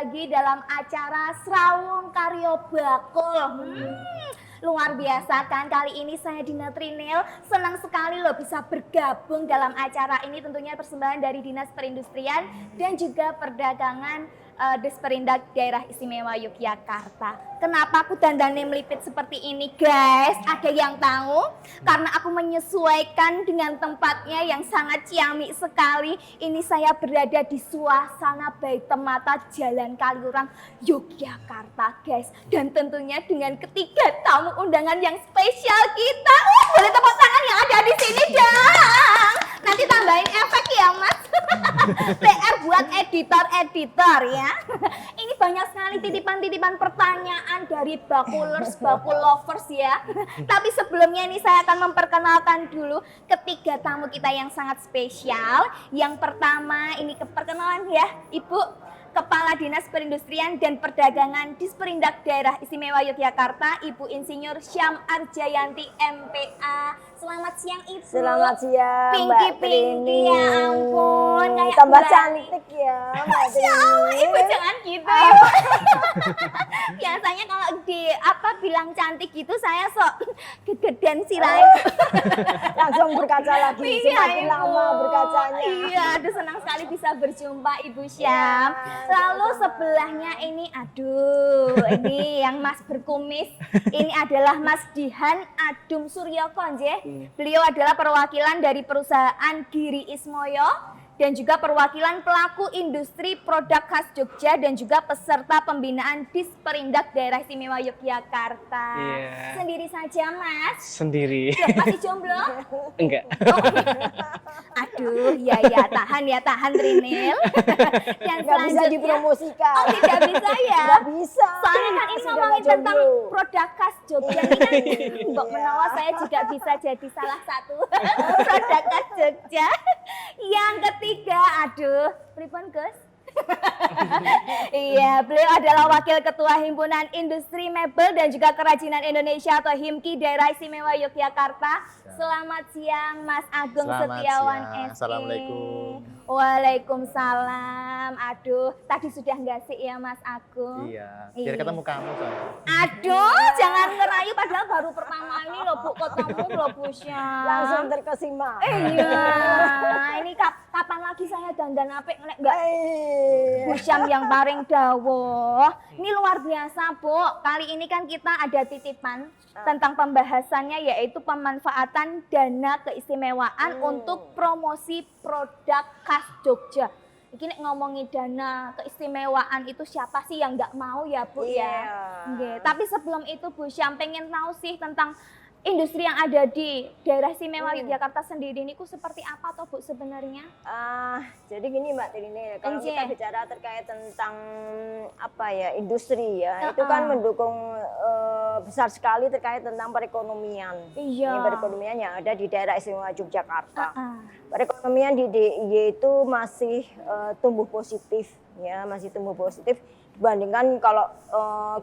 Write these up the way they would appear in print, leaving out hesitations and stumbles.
lagi dalam acara Srawung Karyo Bakul. Luar biasa kan, kali ini saya Dina Trinil senang sekali loh bisa bergabung dalam acara ini, tentunya persembahan dari Dinas Perindustrian dan juga Perdagangan Disperindak Daerah Istimewa Yogyakarta. Kenapa aku dandannya melipit seperti ini guys? Ada yang tahu? Karena aku menyesuaikan dengan tempatnya yang sangat ciamik sekali. Ini saya berada di suasana Baitemata Jalan Kaliurang Yogyakarta guys. Dan tentunya dengan ketiga tamu undangan yang spesial kita. Boleh tepuk tangan yang ada di sini dong. Nanti tambahin efek ya mas. PR buat editor-editor ya. Ini banyak sekali titipan-titipan pertanyaan dari bakulers, bakul lovers ya. Tapi sebelumnya ini saya akan memperkenalkan dulu ketiga tamu kita yang sangat spesial. Yang pertama ini perkenalan ya, Ibu Kepala Dinas Perindustrian dan Perdagangan Disperindak Daerah Istimewa Yogyakarta, Ibu Insinyur Syam Arjayanti MPA. Selamat siang Ibu. Selamat siang Pinky Mbak Trini. ya ampun. Kayak tambah bulan. cantik ya Mbak Masya Allah, Trini. Ibu jangan gitu ya. Biasanya kalau bilang cantik gitu saya sok gedean sirai. Langsung berkaca lagi, semakin Ibu. lama berkacanya. Iya, aduh senang sekali bisa berjumpa Ibu Syam. Lalu sebelahnya ini, ini yang Mas berkumis. Ini adalah Mas Dihan Adum Suryokonje. Beliau adalah perwakilan dari perusahaan Giri Ismoyo dan juga perwakilan pelaku industri produk khas Jogja dan juga peserta pembinaan Disperindak Daerah Istimewa Yogyakarta. Iya. Sendiri saja Mas? Sendiri. Loh, masih jomblo? Enggak. Oh. Aduh, tahan Trinil. Dan Nggak bisa dipromosikan. Oh, tidak bisa ya? Nggak bisa. Soalnya kan ini Sudah ngomongin nggak tentang jomblo. produk khas Jogja ini kan Mbak Menawa saya juga bisa jadi salah satu produk khas Jogja. Yang ketiga, pripun Gus? Iya, beliau adalah Wakil Ketua Himpunan Industri Mebel dan juga Kerajinan Indonesia atau HIMKI Daerah Istimewa Yogyakarta. Selamat siang Mas Agung Selamat Setiawan siang. SE. Assalamualaikum. Waalaikumsalam. Aduh, tadi sudah nggak sih ya Mas Agung? Iya, biar ketemu kamu soalnya. Aduh, jangan ngerayu padahal baru pertama ini loh Bu ketemu loh Bu Syam. Langsung terkesima. Iya, ini kapan lagi saya dandan apik nek enggak Bu Syam yang paling dawuh. Ini luar biasa, Bu. Kali ini kan kita ada titipan tentang pembahasannya yaitu pemanfaatan dana keistimewaan untuk promosi produk khas Jogja. Ini nek ngomongi dana keistimewaan itu siapa sih yang nggak mau ya Bu ya? Nggih. Tapi sebelum itu Bu Syam pengen tahu sih tentang industri yang ada di daerah istimewa Yogyakarta sendiri ini seperti apa toh Bu sebenarnya? Jadi gini Mbak Trini, kalau Enje. kita bicara terkait tentang industri ya, itu kan mendukung besar sekali terkait tentang perekonomian. Iya. Ini perekonomian yang ada di daerah istimewa Yogyakarta. Perekonomian di DIY itu masih tumbuh positif ya, masih tumbuh positif dibandingkan kalau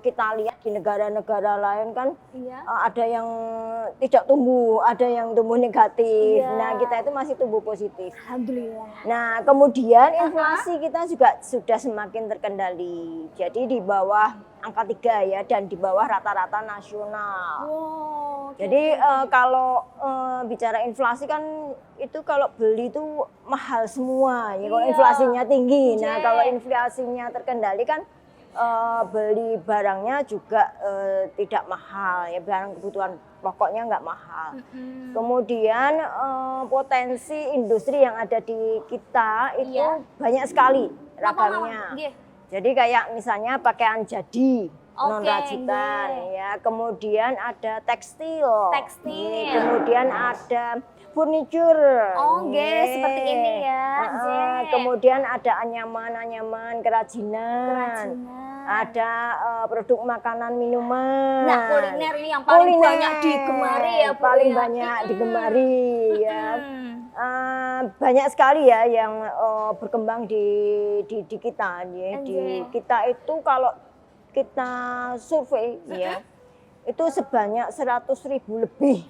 kita lihat di negara-negara lain kan Iya. ada yang tidak tumbuh, ada yang tumbuh negatif. Iya. Nah, kita itu masih tumbuh positif. Alhamdulillah. Nah, kemudian inflasi kita juga sudah semakin terkendali. Jadi di bawah angka 3 ya, dan di bawah rata-rata nasional. Wow. Jadi kalau bicara inflasi kan itu kalau beli itu mahal semua ya, kalau Iya. inflasinya tinggi. Nah, Iya. kalau inflasinya terkendali kan beli barangnya juga tidak mahal ya, barang kebutuhan pokoknya nggak mahal. Kemudian potensi industri yang ada di kita itu Iya. banyak sekali Apa, ragamnya. Mama? Nggih. Jadi kayak misalnya pakaian jadi non Oke, rajutan nggih. ya, kemudian ada tekstil, Tekstil. kemudian ada furniture. Oh, nggih, seperti ini ya, nggih. Kemudian ada anyaman kerajinan. Kerajinan. Ada produk makanan minuman. Nah, kuliner ini yang paling Kuliner. banyak digemari ya, Bu. Paling ya? banyak digemari ya. Mm. Banyak sekali ya yang berkembang di kita ya. Di kita itu kalau kita survei ya, itu sebanyak 100.000 lebih.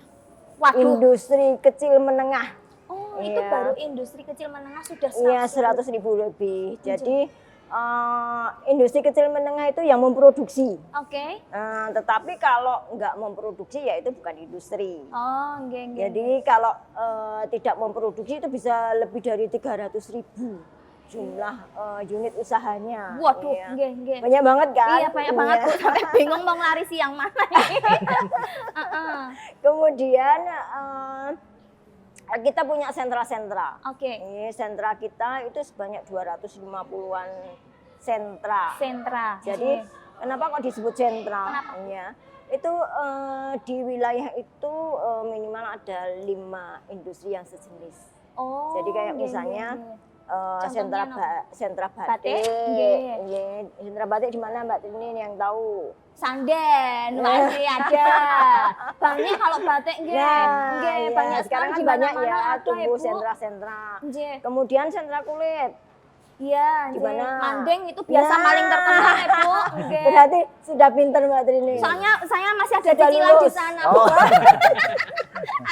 Waduh. Industri kecil menengah. Oh, itu Iya. baru industri kecil menengah sudah Iya, 100.000 100.000 lebih. Jadi industri kecil menengah itu yang memproduksi. Oke. Tetapi kalau nggak memproduksi ya itu bukan industri. Oh, nggih. Jadi kalau tidak memproduksi itu bisa lebih dari 300.000 jumlah unit usahanya. Waduh, Iya. nggih. Banyak banget kan? Iya, banyak banget Bu. Sampai bingung mau ngelari yang mana ini. Kemudian kita punya sentra-sentra. Oke. Ini sentra kita itu sebanyak 250-an sentra. Sentra. Jadi kenapa kok disebut sentra? Kenapa? Ya, itu di wilayah itu minimal ada 5 industri yang sejenis. Oh. Jadi kayak nggih, misalnya nggih. sentra Contohnya sentra Batik? batik. Nggih. Nggih. Sentra batik di mana Mbak Trini yang tahu? Sanden, masih ada. Banyak kalau batik nggih. Nggih, iya. banyak Sekarang sekali kan di banyak mana-mana ya ada, tumbuh Ibu. sentra-sentra. Nggih. Kemudian sentra kulit. Iya, Di nggih. mana? Mandeng itu biasa Nah. paling terkenal ya, Bu. Nggih. Berarti sudah pinter Mbak Trini. Soalnya saya masih ada Sudah cicilan di lulus. sana, Oh. Bu.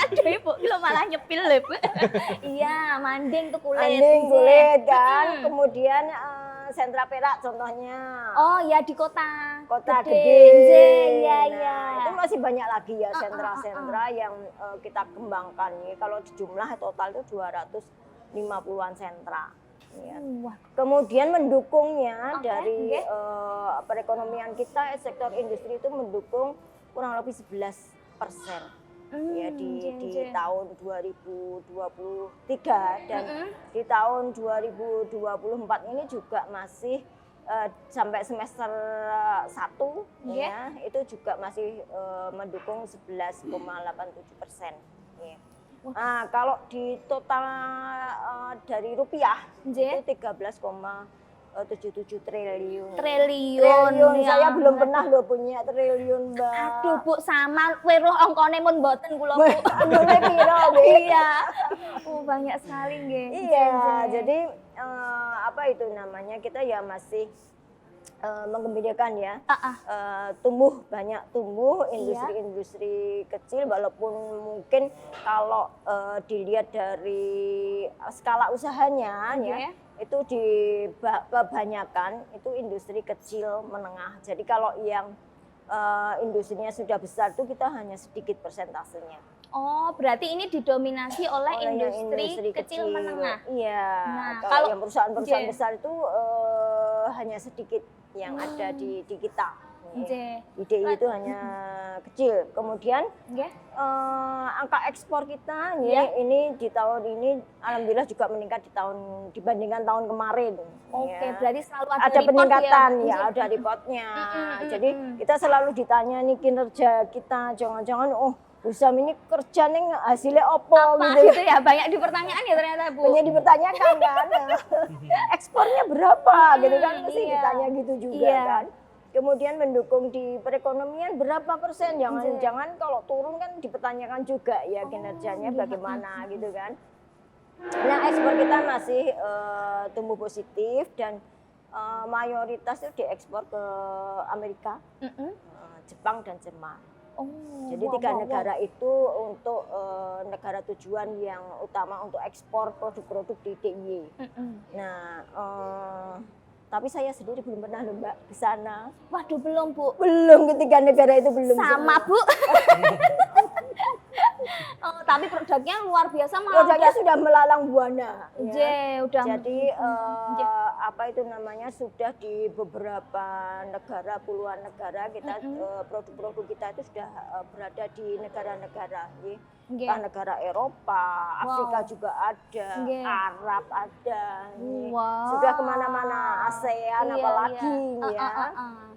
Aduh, Ibu, lo malah nyepil lho, Bu. Iya, mandeng tuh kulit. Anding nggih. kulit kan. Hmm. Kemudian sentra perak contohnya. Oh, ya di kota. Kota Gede. gede. Nggih, iya, Nah, iya. itu masih banyak lagi ya sentra-sentra yang kita kembangkan nih. Kalau di jumlah total itu 250-an sentra. Ya. Wah, Kemudian mendukungnya Oke, dari nggih. perekonomian kita, sektor industri itu mendukung kurang lebih 11%. Ya di nggih. tahun 2023 dan di tahun 2024 ini juga masih sampai semester 1 Nggih. ya itu juga masih mendukung 11,87%. Ya. Nah, kalau di total dari rupiah Nggih. itu 13,77 triliun. Triliun. ya Saya belum ampun. pernah loh punya triliun, Mbak. Aduh, Bu, sama weruh ongkone mun mboten kula, Bu. Nule piro, Bu? Iya. Banyak sekali nggih. Iya, Nggih. jadi apa itu namanya, kita ya masih menggembirakan ya. Tumbuh industri-industri kecil, walaupun mungkin kalau dilihat dari skala usahanya ya Nggih. itu kebanyakan itu industri kecil menengah. Jadi kalau yang industrinya sudah besar itu kita hanya sedikit persentasenya. Oh, berarti ini didominasi oleh Yang industri kecil menengah. Iya. Nah, kalau kalau- yang perusahaan-perusahaan Nggih. besar itu hanya sedikit yang ada di kita. Nggih. Di DI itu hanya kecil. Kemudian Nggih. angka ekspor kita Iya. ini di tahun ini alhamdulillah juga meningkat dibandingkan tahun kemarin. Oke, ya. berarti selalu ada, Ada report peningkatan Bu? ya, Nggih. ada reportnya. Mm-mm, Jadi mm-mm. kita selalu ditanya nih kinerja kita, jangan-jangan Husam ini kerja nih hasilnya opo Apa gitu. gitu ya, banyak dipertanyaan ya ternyata, Bu. Banyak dipertanyakan kan. Ekspornya berapa gitu kan, mesti iya. ditanya gitu juga Iya. kan. Kemudian mendukung di perekonomian berapa persen? Jangan kalau turun kan dipertanyakan juga ya kinerjanya bagaimana gitu kan. Nah, ekspor kita masih tumbuh positif dan mayoritas itu diekspor ke Amerika, Jepang dan Jerman. Oh, Jadi wah, 3 wah, negara itu untuk negara tujuan yang utama untuk ekspor produk-produk di DIY. Nah, tapi saya sendiri belum pernah loh Mbak ke sana. Waduh, belum, Bu. Belum, ketiga negara itu belum. Sama, semua. Bu. Tapi produknya luar biasa malah. Produknya sudah melalang buana. Ya. Nggih, udah. Jadi Nggih. apa itu namanya sudah di beberapa negara, puluhan negara kita produk-produk kita itu sudah berada di negara-negara, Nggih. entah negara Eropa, Afrika juga ada, Nggih. Arab ada, nggih. Wow. Sudah kemana-mana, ASEAN Iya, apalagi iya. ya.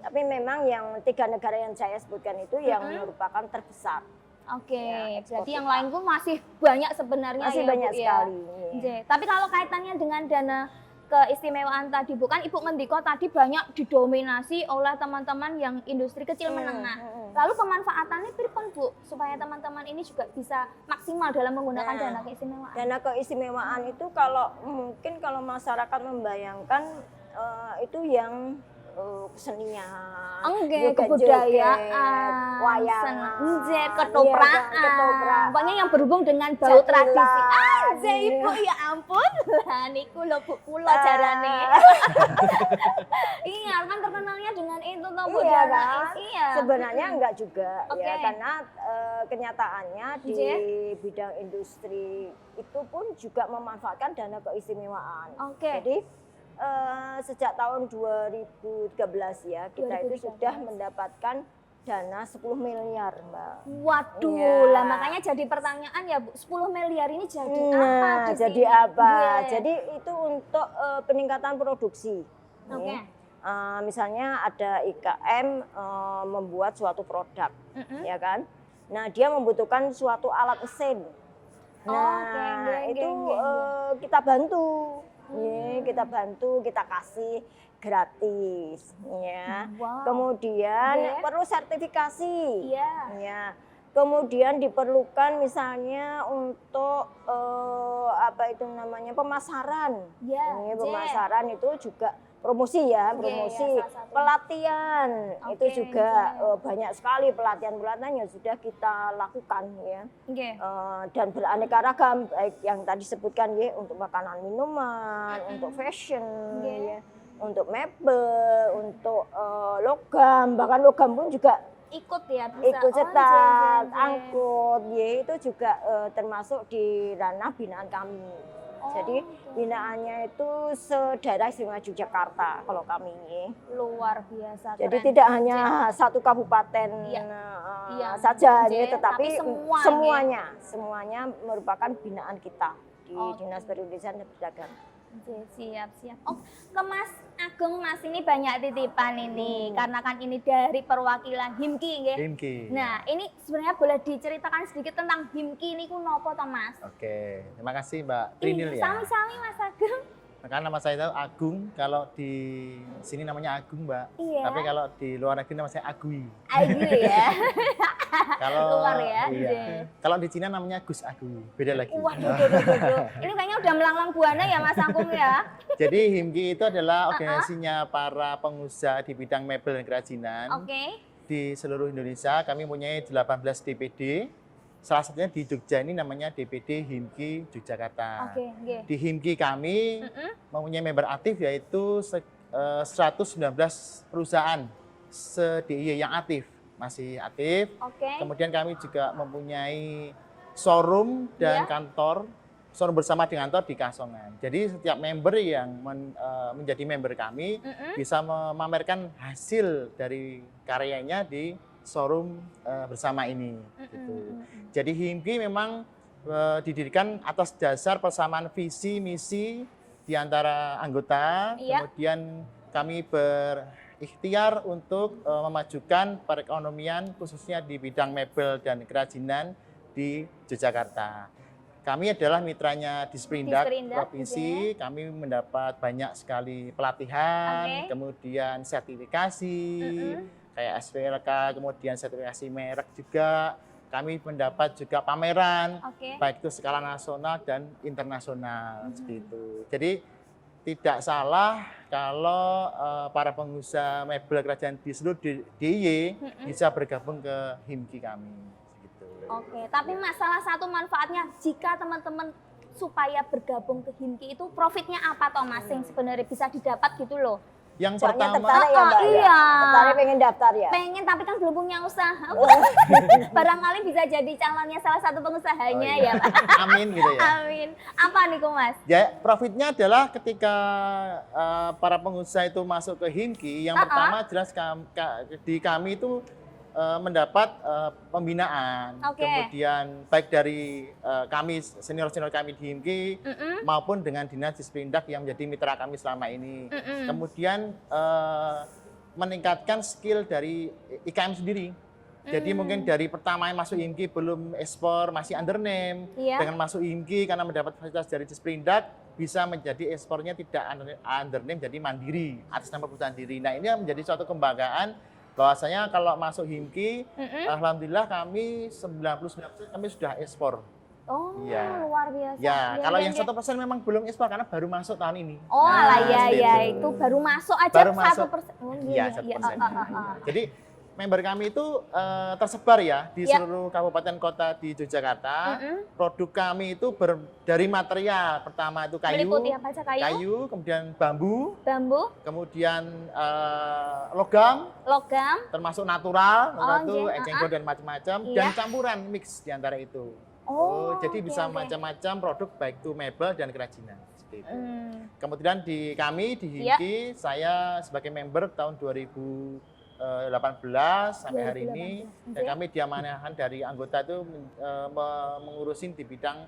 Tapi memang yang 3 negara yang saya sebutkan itu yang merupakan terbesar. Oke, Ya, ekspor berarti yang kita. lain pun masih banyak sebenarnya Masih ya, banyak Bu, ya. sekali. Nggih. Tapi kalau kaitannya dengan dana keistimewaan tadi, Bu, kan Ibu ngendika tadi banyak didominasi oleh teman-teman yang industri kecil menengah. Lalu pemanfaatannya pripun, Bu, supaya teman-teman ini juga bisa maksimal dalam menggunakan Nah, dana keistimewaan? Dana keistimewaan itu kalau masyarakat membayangkan itu yang kesenian, Enggak, joget-joget, kebudayaan, wayangan, nggih, iya, ketoprak. ketoprak, Pokoknya yang berhubung dengan bau jatilan, tradisi. Ibu ya ampun. Lah niku lho Bu kula jarane. Iya, kan terkenalnya dengan itu toh Bu Iya Dara. kan? Iya. Sebenarnya enggak juga Oke. ya, karena kenyataannya di Oke. bidang industri itu pun juga memanfaatkan dana keistimewaan. Oke. Jadi sejak tahun 2013 ya kita itu 2013. sudah mendapatkan dana 10 miliar, Mbak. Waduh, Iya. lah makanya jadi pertanyaan ya Bu, 10 miliar ini jadi apa Nah, di jadi sini? apa? Iya. Jadi itu untuk peningkatan produksi. Oke. Nih. Misalnya ada IKM membuat suatu produk, Mm-mm. ya kan? Nah, dia membutuhkan suatu alat mesin. Oh, Nah, geng, itu geng. kita bantu. Kita bantu, kita kasih gratis, ya. Wow. Kemudian Oke. perlu sertifikasi. Iya. Ya. Kemudian diperlukan misalnya untuk apa itu namanya pemasaran. Iya, Ini J. pemasaran itu juga promosi ya, Oke, promosi, ya, salah satu. pelatihan Oke, itu juga J. banyak sekali pelatihan-pelatihan yang sudah kita lakukan ya. Oke. Dan beraneka ragam baik yang tadi sebutkan ya, untuk makanan minuman, untuk fashion Oke. ya, untuk mebel, untuk logam, bahkan logam pun juga Ikut ya bisa. ikut Oh, cetak, J. angkut, ya itu juga termasuk di ranah binaan kami. Oh, Jadi oke. binaannya itu se-daerah istimewa Yogyakarta kalau kami. Luar biasa. Jadi keren. tidak hanya satu kabupaten Iya. Iya, saja, J, ya, tetapi tapi semuanya merupakan binaan kita di Oke. Dinas Perindustrian dan Perdagangan. Oke, siap. Oh, ke Mas Agung, Mas ini banyak titipan ini karena kan ini dari perwakilan HIMKI nggih. Himki. Nah, ini sebenarnya boleh diceritakan sedikit tentang HIMKI ini ku nopo to, Mas? Oke, terima kasih Mbak Trinil ya. Sami-sami Mas Agung. Karena nama saya itu Agung, kalau di sini namanya Agung Mbak. Iya. Tapi kalau di luar negeri nama saya Agui. Aduh ya. Kalau Luar ya, iya. J. Kalau di Cina namanya Gus Agui, beda lagi. Waduh, duh. Ini kayaknya udah melanglang buana ya Mas Agung ya. Jadi HIMKI itu adalah organisasinya para pengusaha di bidang mebel dan kerajinan. Oke. Di seluruh Indonesia kami mempunyai 18 DPD. Salah satunya di Jogja ini namanya DPD HIMKI Yogyakarta. Oke, nggih. Di HIMKI kami mempunyai member aktif yaitu 119 perusahaan se-DIY yang aktif, masih aktif. Oke. Kemudian kami juga mempunyai showroom dan Iya. kantor, showroom bersama dengan kantor di Kasongan. Jadi setiap member yang menjadi member kami bisa memamerkan hasil dari karyanya di showroom bersama ini. Gitu. Jadi HIMKI memang didirikan atas dasar persamaan visi misi di antara anggota. Iya. Kemudian kami berikhtiar untuk memajukan perekonomian khususnya di bidang mebel dan kerajinan di Yogyakarta. Kami adalah mitranya Disperindak Disperindak, Provinsi. Kami mendapat banyak sekali pelatihan, Oke. kemudian sertifikasi, kayak SPLK, kemudian sertifikasi merek juga. Kami mendapat juga pameran, Oke. baik itu skala nasional dan internasional, seperti itu. Jadi tidak salah kalau para pengusaha mebel kerajaan di seluruh DIY bisa bergabung ke HIMKI kami. Gitu. Oke, tapi Mas salah satu manfaatnya jika teman-teman supaya bergabung ke HIMKI itu profitnya apa toh Mas yang sebenarnya bisa didapat gitu loh? Yang Soalnya pertama, tertarik ya Mbak? Ya? Iya. Tertarik pengen daftar ya? Pengen tapi kan belum punya usaha. Barangkali bisa jadi calonnya salah satu pengusahanya Oh, iya. ya Pak. amin gitu ya. Amin. Apa nih kok Mas? Ya, profitnya adalah ketika para pengusaha itu masuk ke HIMKI, yang pertama jelas di kami itu mendapat pembinaan, Oke. kemudian baik dari kami senior-senior kami di HIMKI maupun dengan Dinas Disperindak yang menjadi mitra kami selama ini. Kemudian meningkatkan skill dari IKM sendiri. Jadi mungkin dari pertama yang masuk HIMKI belum ekspor, masih under name. Iya. Dengan masuk HIMKI karena mendapat fasilitas dari Disperindak bisa menjadi ekspornya tidak under name, jadi mandiri atas nama perusahaan diri. Nah, ini menjadi suatu kebanggaan bahwasanya kalau masuk HIMKI, alhamdulillah kami 99% kami sudah ekspor. Oh, Iya. luar biasa. Ya, Iya, kalau iya, yang iya. 1% memang belum ekspor karena baru masuk tahun ini. Oh, alah ya seperti ya itu. itu baru masuk aja Baru 1%. masuk. Oh, Iya, 1%. Jadi member kami itu tersebar ya di Ya. seluruh kabupaten kota di Yogyakarta. Produk kami itu dari material. Pertama itu kayu, Meliputi apa aja kayu? kemudian bambu, Bambu, kemudian logam, logam, termasuk natural, Oh, itu iya, encengkol dan macam-macam, Iya. dan campuran mix di antara itu. Jadi oke, bisa oke. macam-macam produk baik itu mebel dan kerajinan. Seperti itu. Kemudian di Iya. Himki, saya sebagai member tahun 2018 sampai hari ini, 2018, dan oke. kami diamanahkan dari anggota itu mengurusin di bidang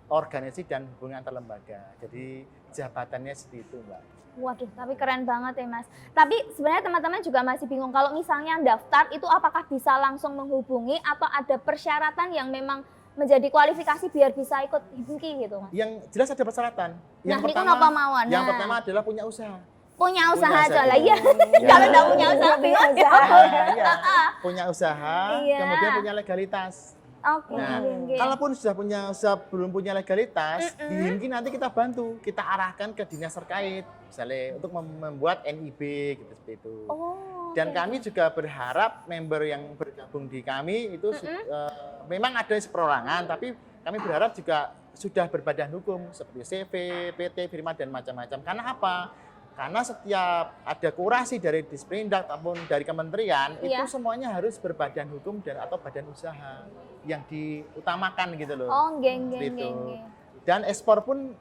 organisasi dan hubungan antar lembaga. Jadi jabatannya seperti itu, Mbak. Waduh, tapi keren banget ya Mas. Tapi sebenarnya teman-teman juga masih bingung kalau misalnya daftar itu apakah bisa langsung menghubungi atau ada persyaratan yang memang menjadi kualifikasi biar bisa ikut Himki gitu Mas? Yang jelas ada persyaratan. Nah, ini kenapa mauan? Yang Nah. pertama adalah punya usaha. Punya usaha Punya aja usaha lah, iya. dulu. Kalau nggak punya usaha bingung. Iya. Punya usaha, Iya. kemudian punya legalitas. Oke, Nah, oke. kalaupun sudah punya usaha belum punya legalitas, di Himki nanti kita bantu, kita arahkan ke dinas terkait, misalnya untuk membuat NIB gitu seperti itu. Oh, Dan oke, kami oke. juga berharap member yang bergabung di kami itu memang ada perorangan, tapi kami berharap juga sudah berbadan hukum seperti CV, PT, Firma dan macam-macam. Karena apa? Karena setiap ada kurasi dari Disperindak ataupun dari kementerian Iya. itu semuanya harus berbadan hukum dan atau badan usaha yang diutamakan gitu loh. Oh, geng, Seperti geng, itu. geng, geng. Dan ekspor pun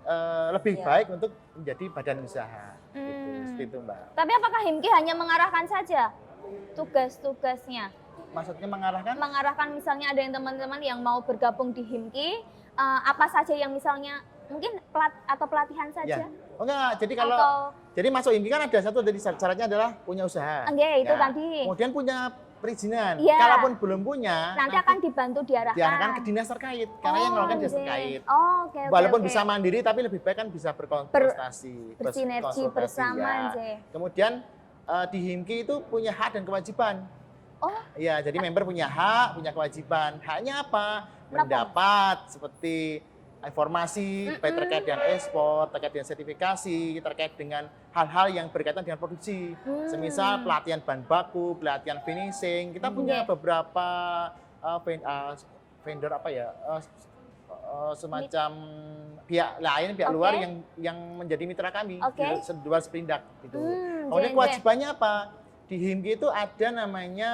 lebih Iya. baik untuk menjadi badan usaha. Gitu. Seperti itu, Mbak. Tapi apakah Himki hanya mengarahkan saja tugas-tugasnya? Maksudnya mengarahkan? Mengarahkan misalnya ada yang teman-teman yang mau bergabung di Himki, apa saja yang misalnya mungkin pelatihan saja? Ya. Oh enggak, jadi kalau Atau jadi masuk Himki kan ada satu dari syaratnya adalah punya usaha. enggak itu Ya. tadi. Kemudian punya perizinan. Iya. Kalaupun belum punya, Nanti akan dibantu diarahkan. diarahkan ke dinas terkait karena yang melakukan dinas oke. terkait. Oh, oke, oke. Walaupun oke. bisa mandiri tapi lebih baik kan bisa berkonsultasi, bersinergi berkonsultasi, bersama, ya. Jay. Kemudian di Himki itu punya hak dan kewajiban. Oh. Iya, jadi member punya hak, punya kewajiban. Haknya apa? Kenapa? Mendapat seperti informasi baik terkait dengan ekspor, terkait dengan sertifikasi, terkait dengan hal-hal yang berkaitan dengan produksi. Semisal pelatihan bahan baku, pelatihan finishing. Kita punya Oke. beberapa vendor apa ya? Semacam pihak lain, pihak Oke. luar yang menjadi mitra kami Oke. di luar Seperindak gitu. Kemudian Jay. kewajibannya apa? Di Himki itu ada namanya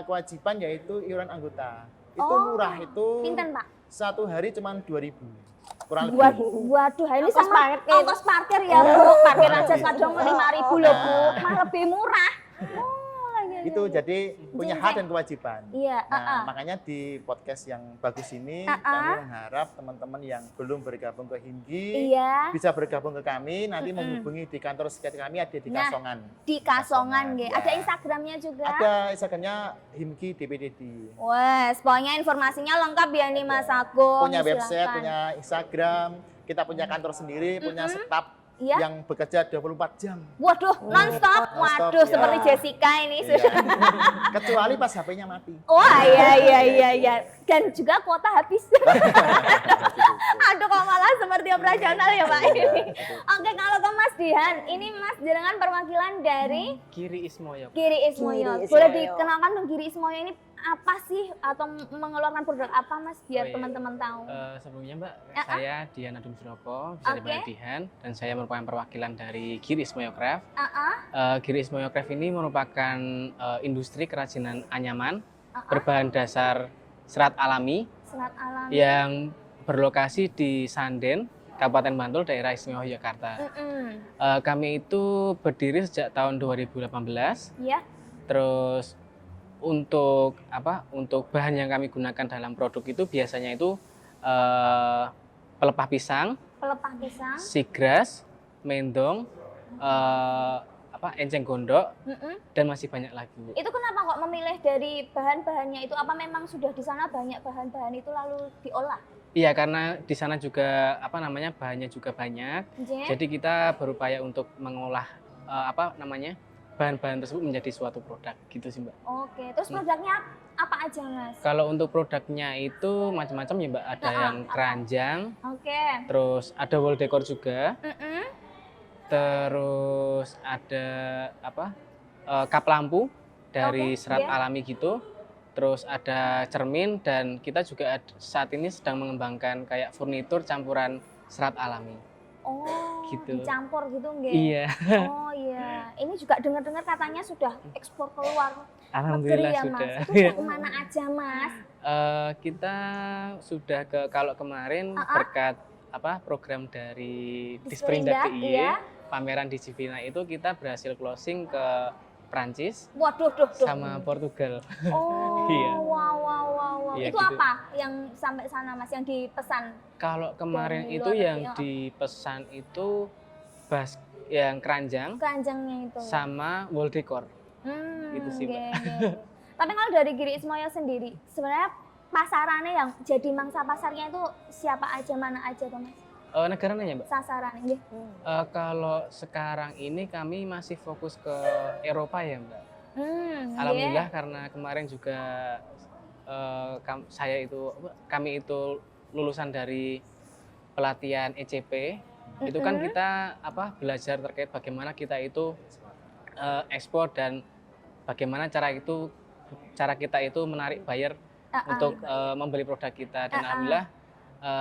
kewajiban yaitu iuran anggota. Itu Oh, murah, itu Pinten, Pak? satu hari cuma 2.000 kurang lebih. Waduh, ini Ongkos sama parkir. ongkos parkir ya, Bu. Parkir aja Gitu. kadang 5.000 loh, Bu. Nah. Mah lebih murah. Oh, iya, iya, Itu iya. jadi punya hak dan kewajiban. Iya, Nah, makanya di podcast yang bagus ini kami mengharap teman-teman yang belum bergabung ke Himki Iya. bisa bergabung ke kami, nanti menghubungi di kantor sekitar kami ada di Nah, Kasongan. Di Kasongan, nggih. ya. Ada Instagramnya juga. Ada Instagramnya Himki DPDD. Wes, pokoknya informasinya lengkap ya nih Mas Agung. Punya website, Silakan. punya Instagram, kita punya kantor sendiri, punya staf Iya. yang bekerja 24 jam. Waduh, nonstop. Non-stop, Waduh, ya. seperti Jessica ini. Iya. Kecuali pas HP-nya mati. Wah, iya. Dan juga kuota habis. Aduh, kok malah seperti operasional ya Pak ini. Oke, kalau ke Mas Dihan, ini Mas jenengan perwakilan dari Giri Ismoyo. Giri Ismoyo. Giri Boleh Ismoyo. dikenalkan dong Giri Ismoyo ini apa sih atau mengeluarkan produk apa Mas biar Oh, iya. teman-teman tahu? Sebelumnya Mbak, Ya, saya Dian Adum Suropo, bisa dipanggil Oke. Dihan, dan saya merupakan perwakilan dari Giri Ismoyo Craft. Ah, Giri Ismoyo Craft ini merupakan industri kerajinan anyaman ah. berbahan dasar serat alami Serat alam. yang berlokasi di Sanden, Kabupaten Bantul, daerah Istimewa Yogyakarta. Kami itu berdiri sejak tahun 2018. Iya. Terus untuk bahan yang kami gunakan dalam produk itu biasanya itu pelepah pisang, Pelepah pisang. sigras, mendong, enceng gondok, dan masih banyak lagi, Bu. Itu kenapa kok memilih dari bahan-bahannya itu? Apa memang sudah di sana banyak bahan-bahan itu lalu diolah? Iya, karena di sana juga bahannya juga banyak. Nggih. Jadi kita berupaya untuk mengolah bahan-bahan tersebut menjadi suatu produk gitu sih, Mbak. Oke, terus produknya apa aja Mas? Kalau untuk produknya itu macam-macam ya, Mbak. Ada yang keranjang, Oke. terus ada wall decor juga, terus ada kap lampu dari Oke, serat iya. alami gitu. Terus ada cermin dan kita juga saat ini sedang mengembangkan kayak furnitur campuran serat alami. Oh, Gitu. dicampur gitu nggih. Iya, Oh iya, ini juga dengar-dengar katanya sudah ekspor keluar negeri alhamdulillah ya sudah. Mas. Itu sudah kemana aja Mas? Kita sudah kalau kemarin berkat program dari Disperindak, Disperindak DIY, iya. pameran di Civina itu kita berhasil closing ke Prancis Waduh, duh. sama Portugal. Oh, Iya. wow. Iya, Itu gitu. apa yang sampai sana Mas, yang dipesan? Kalau kemarin Dari itu luar yang negeri, dipesan itu yang keranjang Keranjangnya itu. sama wall decor. Gitu sih, Mbak. Nggih. Tapi kalau dari Giri Ismoyo sendiri, sebenarnya pasarannya yang jadi mangsa pasarnya itu siapa aja, mana aja tuh Mas? Negara nanya, Mbak. Sasarannya nggih. Kalau sekarang ini kami masih fokus ke Eropa ya, Mbak. Nggih. Alhamdulillah karena kemarin juga kami itu lulusan dari pelatihan ECP. Itu kan kita belajar terkait bagaimana kita itu ekspor dan bagaimana cara kita itu menarik buyer untuk membeli produk kita. Dan alhamdulillah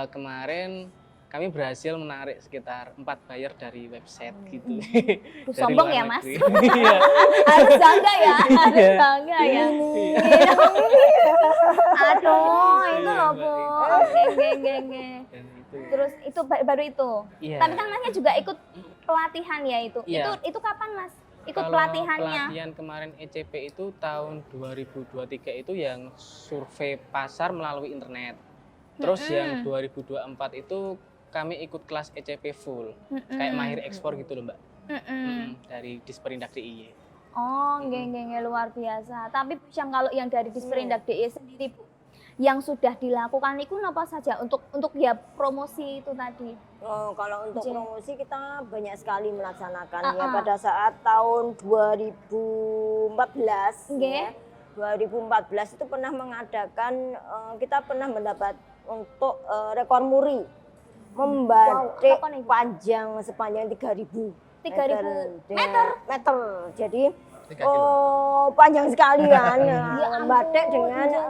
kemarin kami berhasil menarik sekitar 4 buyer dari website gitu. Dari Sombong luar ya Mas. negeri. Iya. Harus bangga ya, harus Iya. bangga ya. Aduh, itu loh Bu. Oke. Dan itu. Terus itu baru itu. Iya. Tapi kan Masnya juga ikut pelatihan ya itu. Iya. Itu kapan Mas? Ikut Kalau pelatihannya? pelatihan kemarin ECP itu tahun 2023 itu yang survei pasar melalui internet. Terus yang 2024 itu kami ikut kelas ECP full. Kayak mahir ekspor gitu loh Mbak. Dari Disperindak DIY. Oh, nggih luar biasa. Tapi yang kalau yang dari Disperindak DIY sendiri Bu, yang sudah dilakukan itu apa saja untuk ya promosi itu tadi? Oh, kalau untuk promosi kita banyak sekali melaksanakan ya Ah. pada saat tahun 2014 Nggih. ya. 2014 itu pernah mengadakan kita pernah mendapat untuk rekor muri membatik apa nih, Bu? panjang sepanjang 3.000 3.000 meter. Jadi 3 kilo. panjang sekali kan. Ya Membatik ampun, dengan Jen.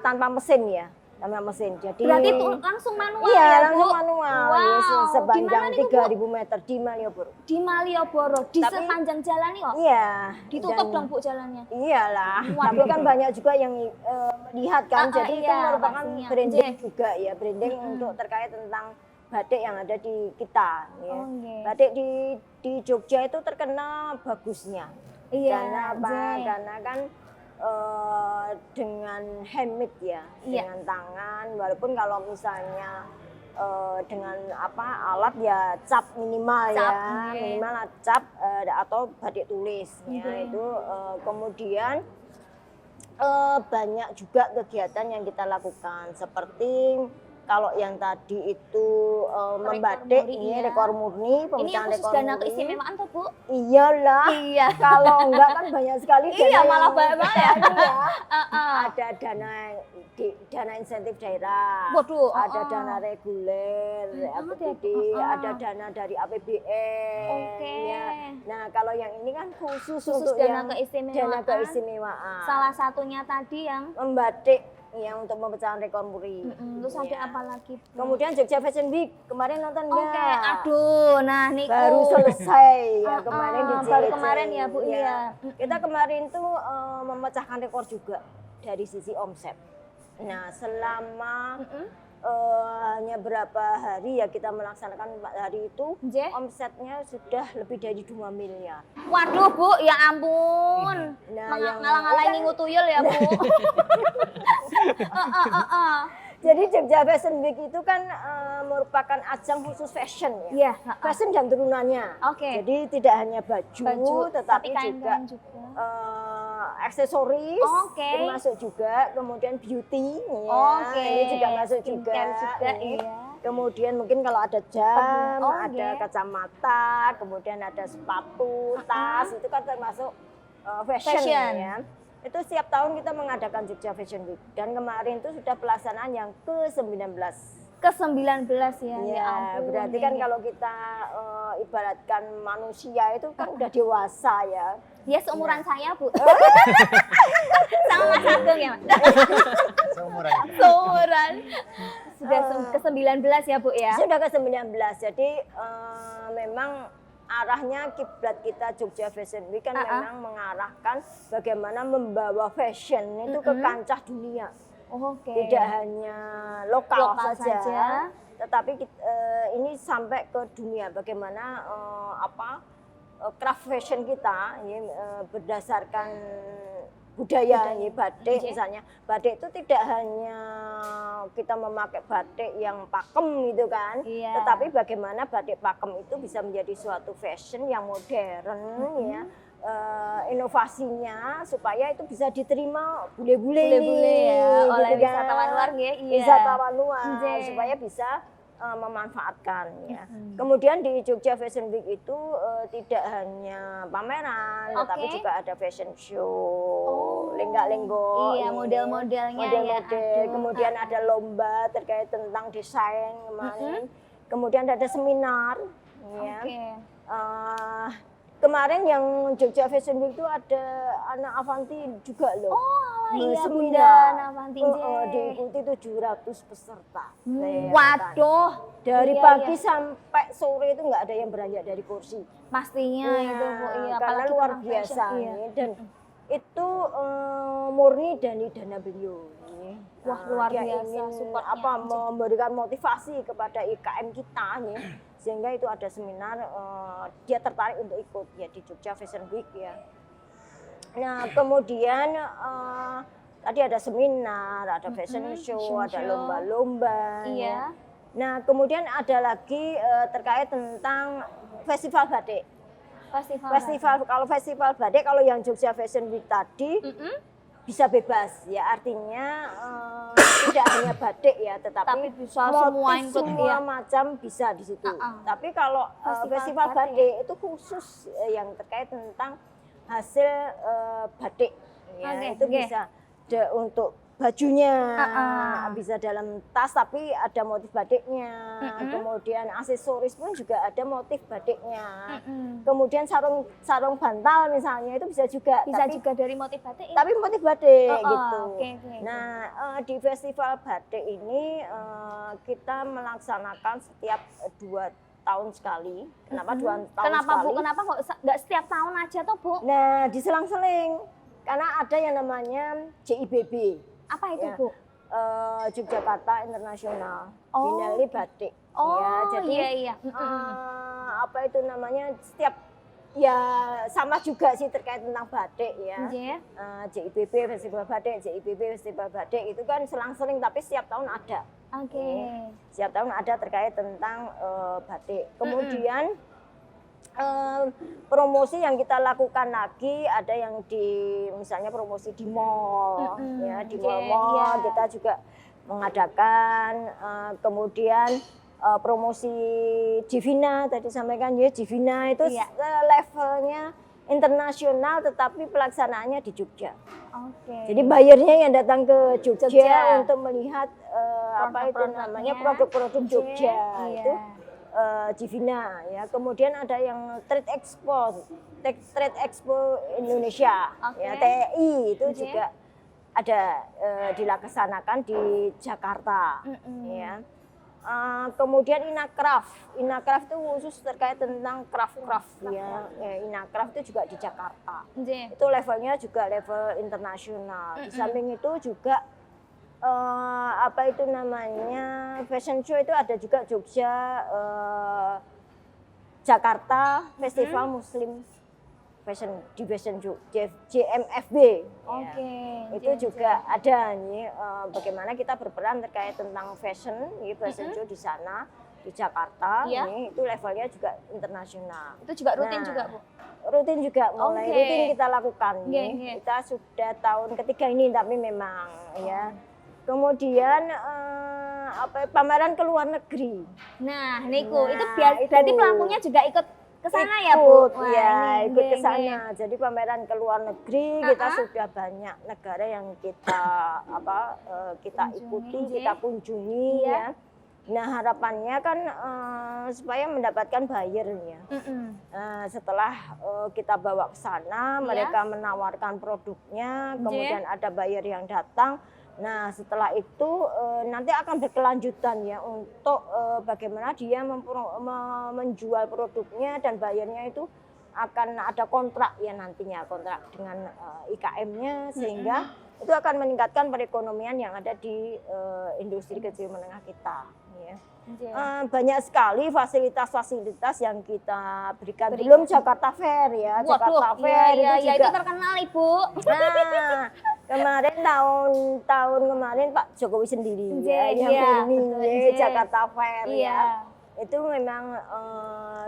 tanpa mesin ya. Tanpa mesin. Jadi Berarti itu langsung manual iya, ya, langsung Bu? manual. Wow. Ya, Di sepanjang mana nih, Bu? 3.000 meter di Malioboro. Di Malioboro, di Tapi- sepanjang jalan nih kok. Iya. Ditutup dan- dong Bu jalannya. Iyalah, Waduh. tapi kan banyak juga yang melihat kan, jadi itu iya, merupakan pastinya. branding Nggih. juga ya, branding untuk terkait tentang batik yang ada di kita. Ya. Oh, nggih. Batik di Jogja itu terkenal bagusnya. Iya. Karena apa? nggih. Karena kan dengan handmade ya, Iya. dengan tangan. Walaupun kalau misalnya dengan alat ya cap minimal Cap, ya, nggih. minimal cap atau batik tulis ya Nggih. itu kemudian banyak juga kegiatan yang kita lakukan seperti kalau yang tadi itu membatik murni, ini iya. rekor murni, Ini yang pemecahan khusus rekor dana murni. keistimewaan tuh Bu? Iyalah. Iya. Kalau enggak kan banyak sekali dana Iya, malah yang- banyak banget. Iya. Heeh. Ada dana insentif daerah, Waduh, ada dana reguler, banget ya, APBD, Bu. ada dana dari APBN. Oke. Ya. Nah, kalau yang ini kan khusus Khusus untuk dana yang keistimewaan. dana keistimewaan. Salah satunya tadi yang Membatik yang untuk pemecahan rekor muri. terus ada Ya. apa lagi? Bu? Kemudian Jogja Fashion Week kemarin nonton Oke, enggak? aduh, nah niku Baru selesai ya kemarin di baru JLC. kemarin ya Bu, iya. Kita kemarin tuh memecahkan rekor juga dari sisi omset. Nah, selama hanya berapa hari ya kita melaksanakan 4 hari itu, Nggih. omsetnya sudah lebih dari 2 miliar. Waduh Bu, ya ampun. Nah, yang- Ngalang-ngalangi ngingu tuyul ya Bu. Jadi Jogja Fashion Week itu kan merupakan ajang khusus fashion ya. Iya, Fashion dan turunannya. Oke. Jadi tidak hanya baju, Baju, tetapi tapi juga kain-kain juga. aksesoris Oke. termasuk juga, kemudian beauty ya, Oke. ini juga masuk juga. Skincare juga, nih. iya. Kemudian mungkin kalau ada jam, Oh, ada iya. kacamata, kemudian ada sepatu, tas, itu kan termasuk fashion, Fashion. ya. Itu setiap tahun kita mengadakan Jogja Fashion Week dan kemarin itu sudah pelaksanaan yang ke-19. ke-19 ya. Ya, ampun, berarti kan ya. kalau kita ibaratkan manusia itu kan udah dewasa ya. Ya seumuran saya, Bu. Sama Mas Agung ya, Mas. Seumuran. Seumuran. Sudah ke-19 ya, Bu ya. Sudah ke-19. Jadi memang arahnya kiblat kita Jogja Fashion Week kan memang mengarahkan bagaimana membawa fashion itu ke kancah dunia. Oke. Tidak hanya lokal saja. tetapi ini sampai ke dunia. Bagaimana craft fashion kita ya, berdasarkan budaya ya, batik misalnya. Batik itu tidak hanya kita memakai batik yang pakem gitu kan, tetapi bagaimana batik pakem itu bisa menjadi suatu fashion yang modern ya. Inovasinya supaya itu bisa diterima bule-bule ya, oleh gitu kan. wisatawan luar ya. Wisatawan luar supaya bisa memanfaatkan ya. Kemudian di Jogja Fashion Week itu tidak hanya pameran, tetapi juga ada fashion show, lenggak-lenggok. Iya, model-modelnya model-model. Kemudian ada lomba terkait tentang desain kemarin. Kemudian ada seminar ya. Kemarin yang Jogja Fashion Week itu ada anak Avanti juga loh. Iya, seminar. Bunda Avanti. Diikuti 700 peserta. Waduh, Dari pagi sampai sore itu nggak ada yang beranjak dari kursi. Pastinya itu, Bu. Iya, Karena apalagi luar tentang biasa fashion, ini. Dan itu murni dari dana beliau. Wah, luar Dia biasa ingin supportnya. memberikan motivasi kepada IKM kita nih, sehingga itu ada seminar dia tertarik untuk ikut ya di Jogja Fashion Week ya. Nah kemudian tadi ada seminar, ada fashion show, ada lomba-lomba. Iya. Nah kemudian ada lagi terkait tentang festival batik. Kalau festival batik kalau yang Jogja Fashion Week tadi bisa bebas ya, artinya tidak hanya batik ya, tetapi bisa semua macam bisa di situ. Tapi kalau festival batik itu khusus yang terkait tentang hasil batik ya, itu bisa untuk bajunya, bisa dalam tas tapi ada motif batiknya. Kemudian aksesoris pun juga ada motif batiknya. Kemudian sarung bantal misalnya itu bisa juga dari motif batik. Tapi motif batik gitu. Okay. Nah, di festival batik ini kita melaksanakan setiap 2 tahun sekali. Kenapa 2 tahun Kenapa, sekali? Bu? Kenapa kok nggak setiap tahun aja tuh, Bu? Nah, diselang-seling. Karena ada yang namanya JIBB. Apa itu, Ya. Bu? Yogyakarta Internasional Biennale Batik. Ya, jadi iya. apa itu namanya, setiap ya sama juga sih terkait tentang batik ya. JIBB Festival Batik itu kan selang-seling tapi setiap tahun ada. Setiap tahun ada terkait tentang batik. Kemudian promosi yang kita lakukan lagi ada yang misalnya promosi di mall ya, di mall kita juga mengadakan. Kemudian promosi Divina tadi sampaikan ya, Divina itu levelnya internasional tetapi pelaksanaannya di Jogja. Jadi buyernya yang datang ke Jogja untuk melihat produk-produk Jogja itu Divina ya. Kemudian ada yang Trade Expo Indonesia ya, TI itu juga ada dilaksanakan di Jakarta ya. Kemudian Inacraft itu khusus terkait tentang craft ya. Inacraft itu juga di Jakarta. Itu levelnya juga level internasional. Di samping itu juga fashion show itu ada juga Jogja Jakarta Festival Muslim Fashion Show JMFB. Itu juga ada nih bagaimana kita berperan terkait tentang fashion show di sana di Jakarta. Nih, itu levelnya juga internasional. Itu juga rutin juga, Bu? Rutin juga, rutin kita lakukan. Kita sudah tahun ketiga ini tapi memang ya. Kemudian pameran ke luar negeri. Nah, Niku, itu berarti pelakunya juga ikut ke sana ya, Bu? Ikut ke sana. Jadi pameran ke luar negeri kita sudah banyak negara yang kita ikuti, kita kunjungi ya. Nah harapannya kan supaya mendapatkan buyer ya. Setelah kita bawa ke sana, mereka menawarkan produknya, kemudian ada buyer yang datang. Nah setelah itu nanti akan berkelanjutan ya untuk bagaimana dia menjual produknya dan bayarnya itu akan ada kontrak ya nantinya, kontrak dengan IKM-nya sehingga itu akan meningkatkan perekonomian yang ada di industri kecil menengah kita. Ya. Banyak sekali fasilitas-fasilitas yang kita berikan. Belum Jakarta Fair ya, Jakarta Fair itu juga itu terkenal Ibu. Nah, kemarin tahun kemarin Pak Jokowi sendiri yang ini Jakarta Fair ya. Itu memang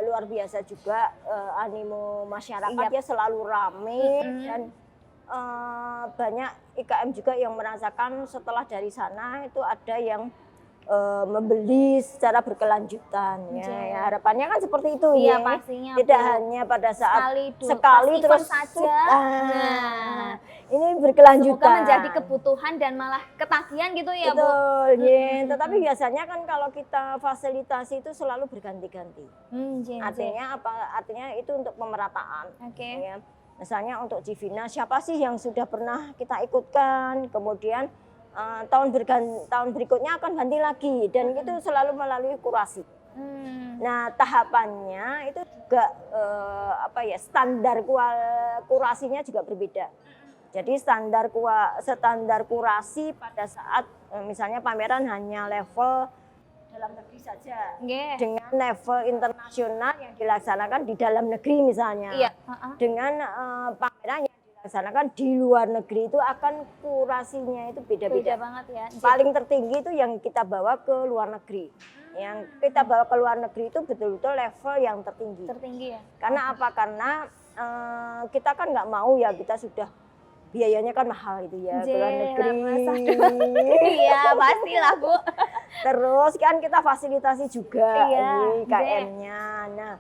luar biasa juga animo masyarakat ya selalu ramai dan banyak IKM juga yang merasakan setelah dari sana itu ada yang membeli secara berkelanjutan ya. Harapannya kan seperti itu ya. Pastinya. Tidak hanya pada saat sekali terus saja. Nah, ini berkelanjutan. Semoga menjadi kebutuhan dan malah ketagihan gitu ya, Bu. Betul, ya. Tetapi biasanya kan kalau kita fasilitasi itu selalu berganti-ganti. Artinya apa? Artinya itu untuk pemerataan. Ya. Misalnya untuk Civina, siapa sih yang sudah pernah kita ikutkan, kemudian tahun berikutnya akan ganti lagi dan itu selalu melalui kurasi. Nah tahapannya itu juga standar kurasinya juga berbeda. Jadi standar kurasi pada saat misalnya pameran hanya level dalam negeri saja, dengan level internasional yang dilaksanakan di dalam negeri misalnya, dengan pameran yang dilaksanakan di luar negeri itu akan kurasinya itu beda-beda banget ya. Paling tertinggi itu yang kita bawa ke luar negeri. Yang kita bawa ke luar negeri itu betul-betul level yang tertinggi ya. Karena apa? Karena kita kan nggak mau ya, kita sudah biayanya kan mahal itu ya ke luar negeri. Iya pastilah Bu. Terus kan kita fasilitasi juga IKM-nya. Nah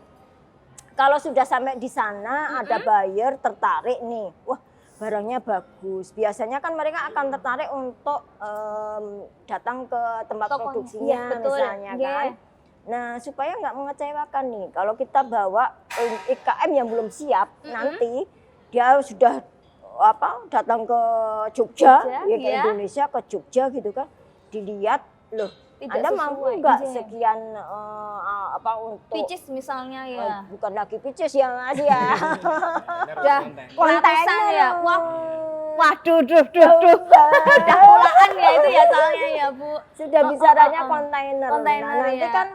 kalau sudah sampai di sana ada buyer tertarik nih, wah barangnya bagus. Biasanya kan mereka akan tertarik untuk datang ke tempat produksinya misalnya kan. Nah supaya nggak mengecewakan nih, kalau kita bawa IKM yang belum siap, nanti dia sudah datang ke Jogja ya ke Indonesia, ke Jogja gitu kan, dilihat loh. Anda mampu nggak sekian untuk picis misalnya ya? Bukan lagi picis ya Mas ya. Kontainer ya. Waduh, udah pulaan ya itu ya soalnya ya Bu. Sudah bicaranya kontainer. Kontainer nah, nanti ya. kan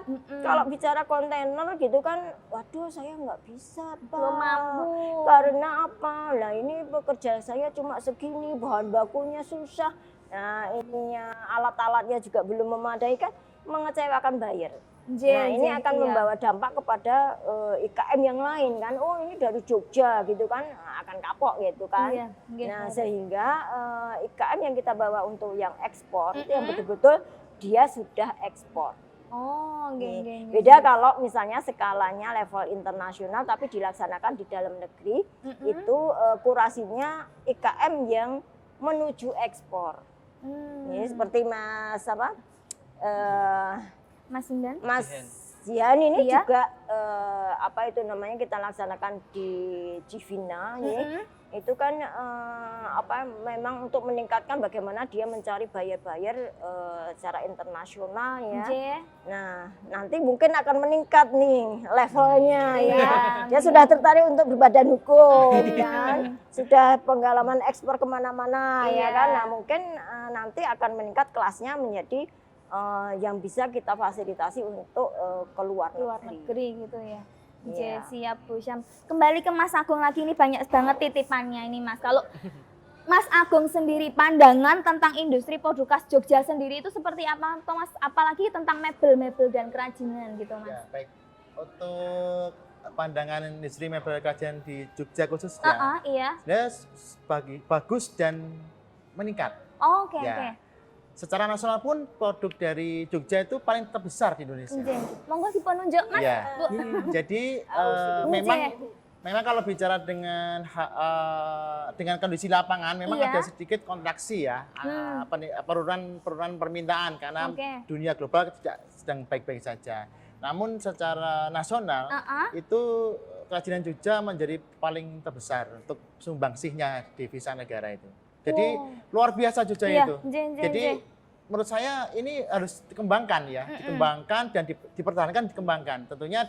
kalau bicara kontainer gitu kan, waduh saya nggak bisa Pak. Belum mampu. Karena apa? Lah ini pekerjaan saya cuma segini, bahan bakunya susah. Nah ininya alat-alatnya juga belum memadai kan, mengecewakan buyer. Nah ini akan membawa dampak kepada IKM yang lain kan, oh ini dari Jogja gitu kan, akan kapok gitu kan. Nah sehingga IKM yang kita bawa untuk yang ekspor itu yang betul-betul dia sudah ekspor. Beda kalau misalnya skalanya level internasional tapi dilaksanakan di dalam negeri, itu kurasinya IKM yang menuju ekspor. Ini seperti Mas Jihan ini juga kita laksanakan di Civina ya. Itu kan memang untuk meningkatkan bagaimana dia mencari buyer-buyer secara internasional ya. Nah nanti mungkin akan meningkat nih levelnya ya. Dia sudah tertarik untuk berbadan hukum kan, sudah pengalaman ekspor kemana-mana ya kan. Nah mungkin nanti akan meningkat kelasnya menjadi yang bisa kita fasilitasi untuk keluar negeri gitu ya. Siap Bu Syam. Kembali ke Mas Agung lagi, ini banyak banget titipannya ini Mas. Kalau Mas Agung sendiri pandangan tentang industri produk khas Jogja sendiri itu seperti apa Mas? Apalagi tentang mebel-mebel dan kerajinan gitu Mas. Ya, baik. Untuk pandangan industri mebel kerajinan di Jogja khususnya, sebenarnya bagus dan meningkat. Oke. Secara nasional pun produk dari Jogja itu paling terbesar di Indonesia. Monggo dipununjuk Mas. Ya. Jadi memang Memang kalau bicara dengan kondisi lapangan, memang Iya. ada sedikit kontraksi ya, penurunan permintaan karena Oke. dunia global tidak sedang baik-baik saja. Namun secara nasional itu kerajinan Jogja menjadi paling terbesar untuk sumbangsihnya devisa negara itu. Jadi luar biasa Jogja Iya, itu. Jen. Jadi menurut saya ini harus dikembangkan ya, dikembangkan dan dipertahankan, dikembangkan. Tentunya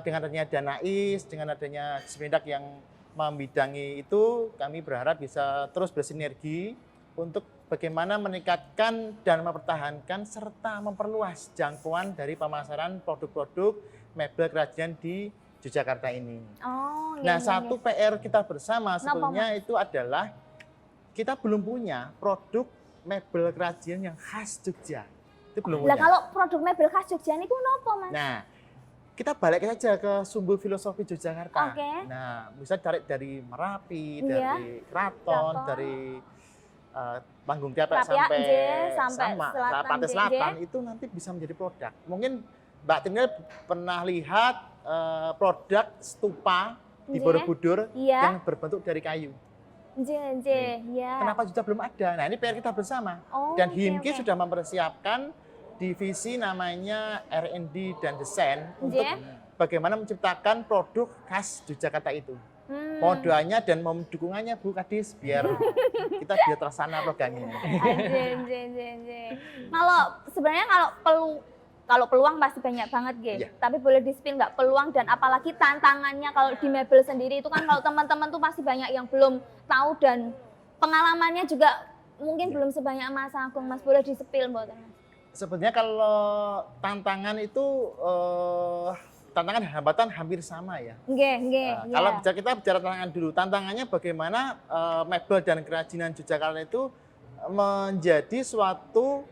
dengan adanya Danais, dengan adanya Dismendak yang membidangi itu, kami berharap bisa terus bersinergi untuk bagaimana meningkatkan dan mempertahankan serta memperluas jangkauan dari pemasaran produk-produk mebel kerajinan di Yogyakarta ini. Oh, Nah, satu PR kita bersama sebetulnya itu adalah kita belum punya produk mebel kerajinan yang khas Jogja. Itu belum Lah punya. kalau produk mebel khas Jogja niku napa, Mas? Nah, kita balik saja ke sumber filosofi Yogyakarta. Oke. Nah, bisa cari dari Merapi, Iya. dari Keraton, Keraton. dari Panggung Tiapek Rapiak, sampai sampai selatan, Pantai Selatan itu nanti bisa menjadi produk. Mungkin Mbak Tinil pernah lihat produk stupa di Nggih. Borobudur Iya. yang berbentuk dari kayu. Ya. Kenapa Jogja belum ada? Nah, ini PR kita bersama. Oh, Dan oke, HIMKI oke. sudah mempersiapkan divisi namanya R&D dan Desain untuk bagaimana menciptakan produk khas Yogyakarta itu. Mohon doanya dan mohon dukungannya Bu Kadis biar kita biar terlaksana programnya. Kalau sebenarnya kalau peluang pasti banyak banget, Iya. Tapi boleh di-spin nggak peluang dan apalagi tantangannya kalau di mebel sendiri itu kan kalau teman-teman tuh pasti banyak yang belum tahu dan pengalamannya juga mungkin belum sebanyak Mas Agung. Mas boleh di-spil mboten, Mas? Sebenarnya kalau tantangan itu tantangan dan hambatan hampir sama ya. Nggih. Kalau kita bicara tantangan dulu, tantangannya bagaimana mebel dan kerajinan Yogyakarta itu menjadi suatu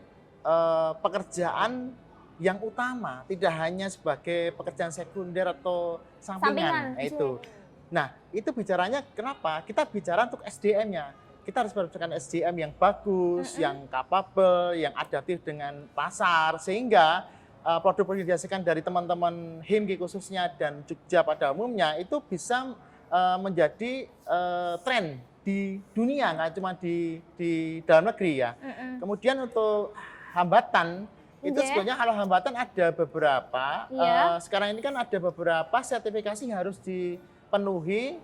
pekerjaan yang utama, tidak hanya sebagai pekerjaan sekunder atau sampingan. Itu. Nah, itu bicaranya kenapa? Kita bicara untuk SDM-nya. Kita harus berdasarkan SDM yang bagus, yang capable, yang adaptif dengan pasar, sehingga produk-produk yang dihasilkan dari teman-teman HIMKI khususnya dan Jogja pada umumnya itu bisa menjadi tren di dunia, nggak cuma di dalam negeri ya. Kemudian untuk hambatan, itu sebenarnya kalau hambatan ada beberapa. Sekarang ini kan ada beberapa sertifikasi yang harus dipenuhi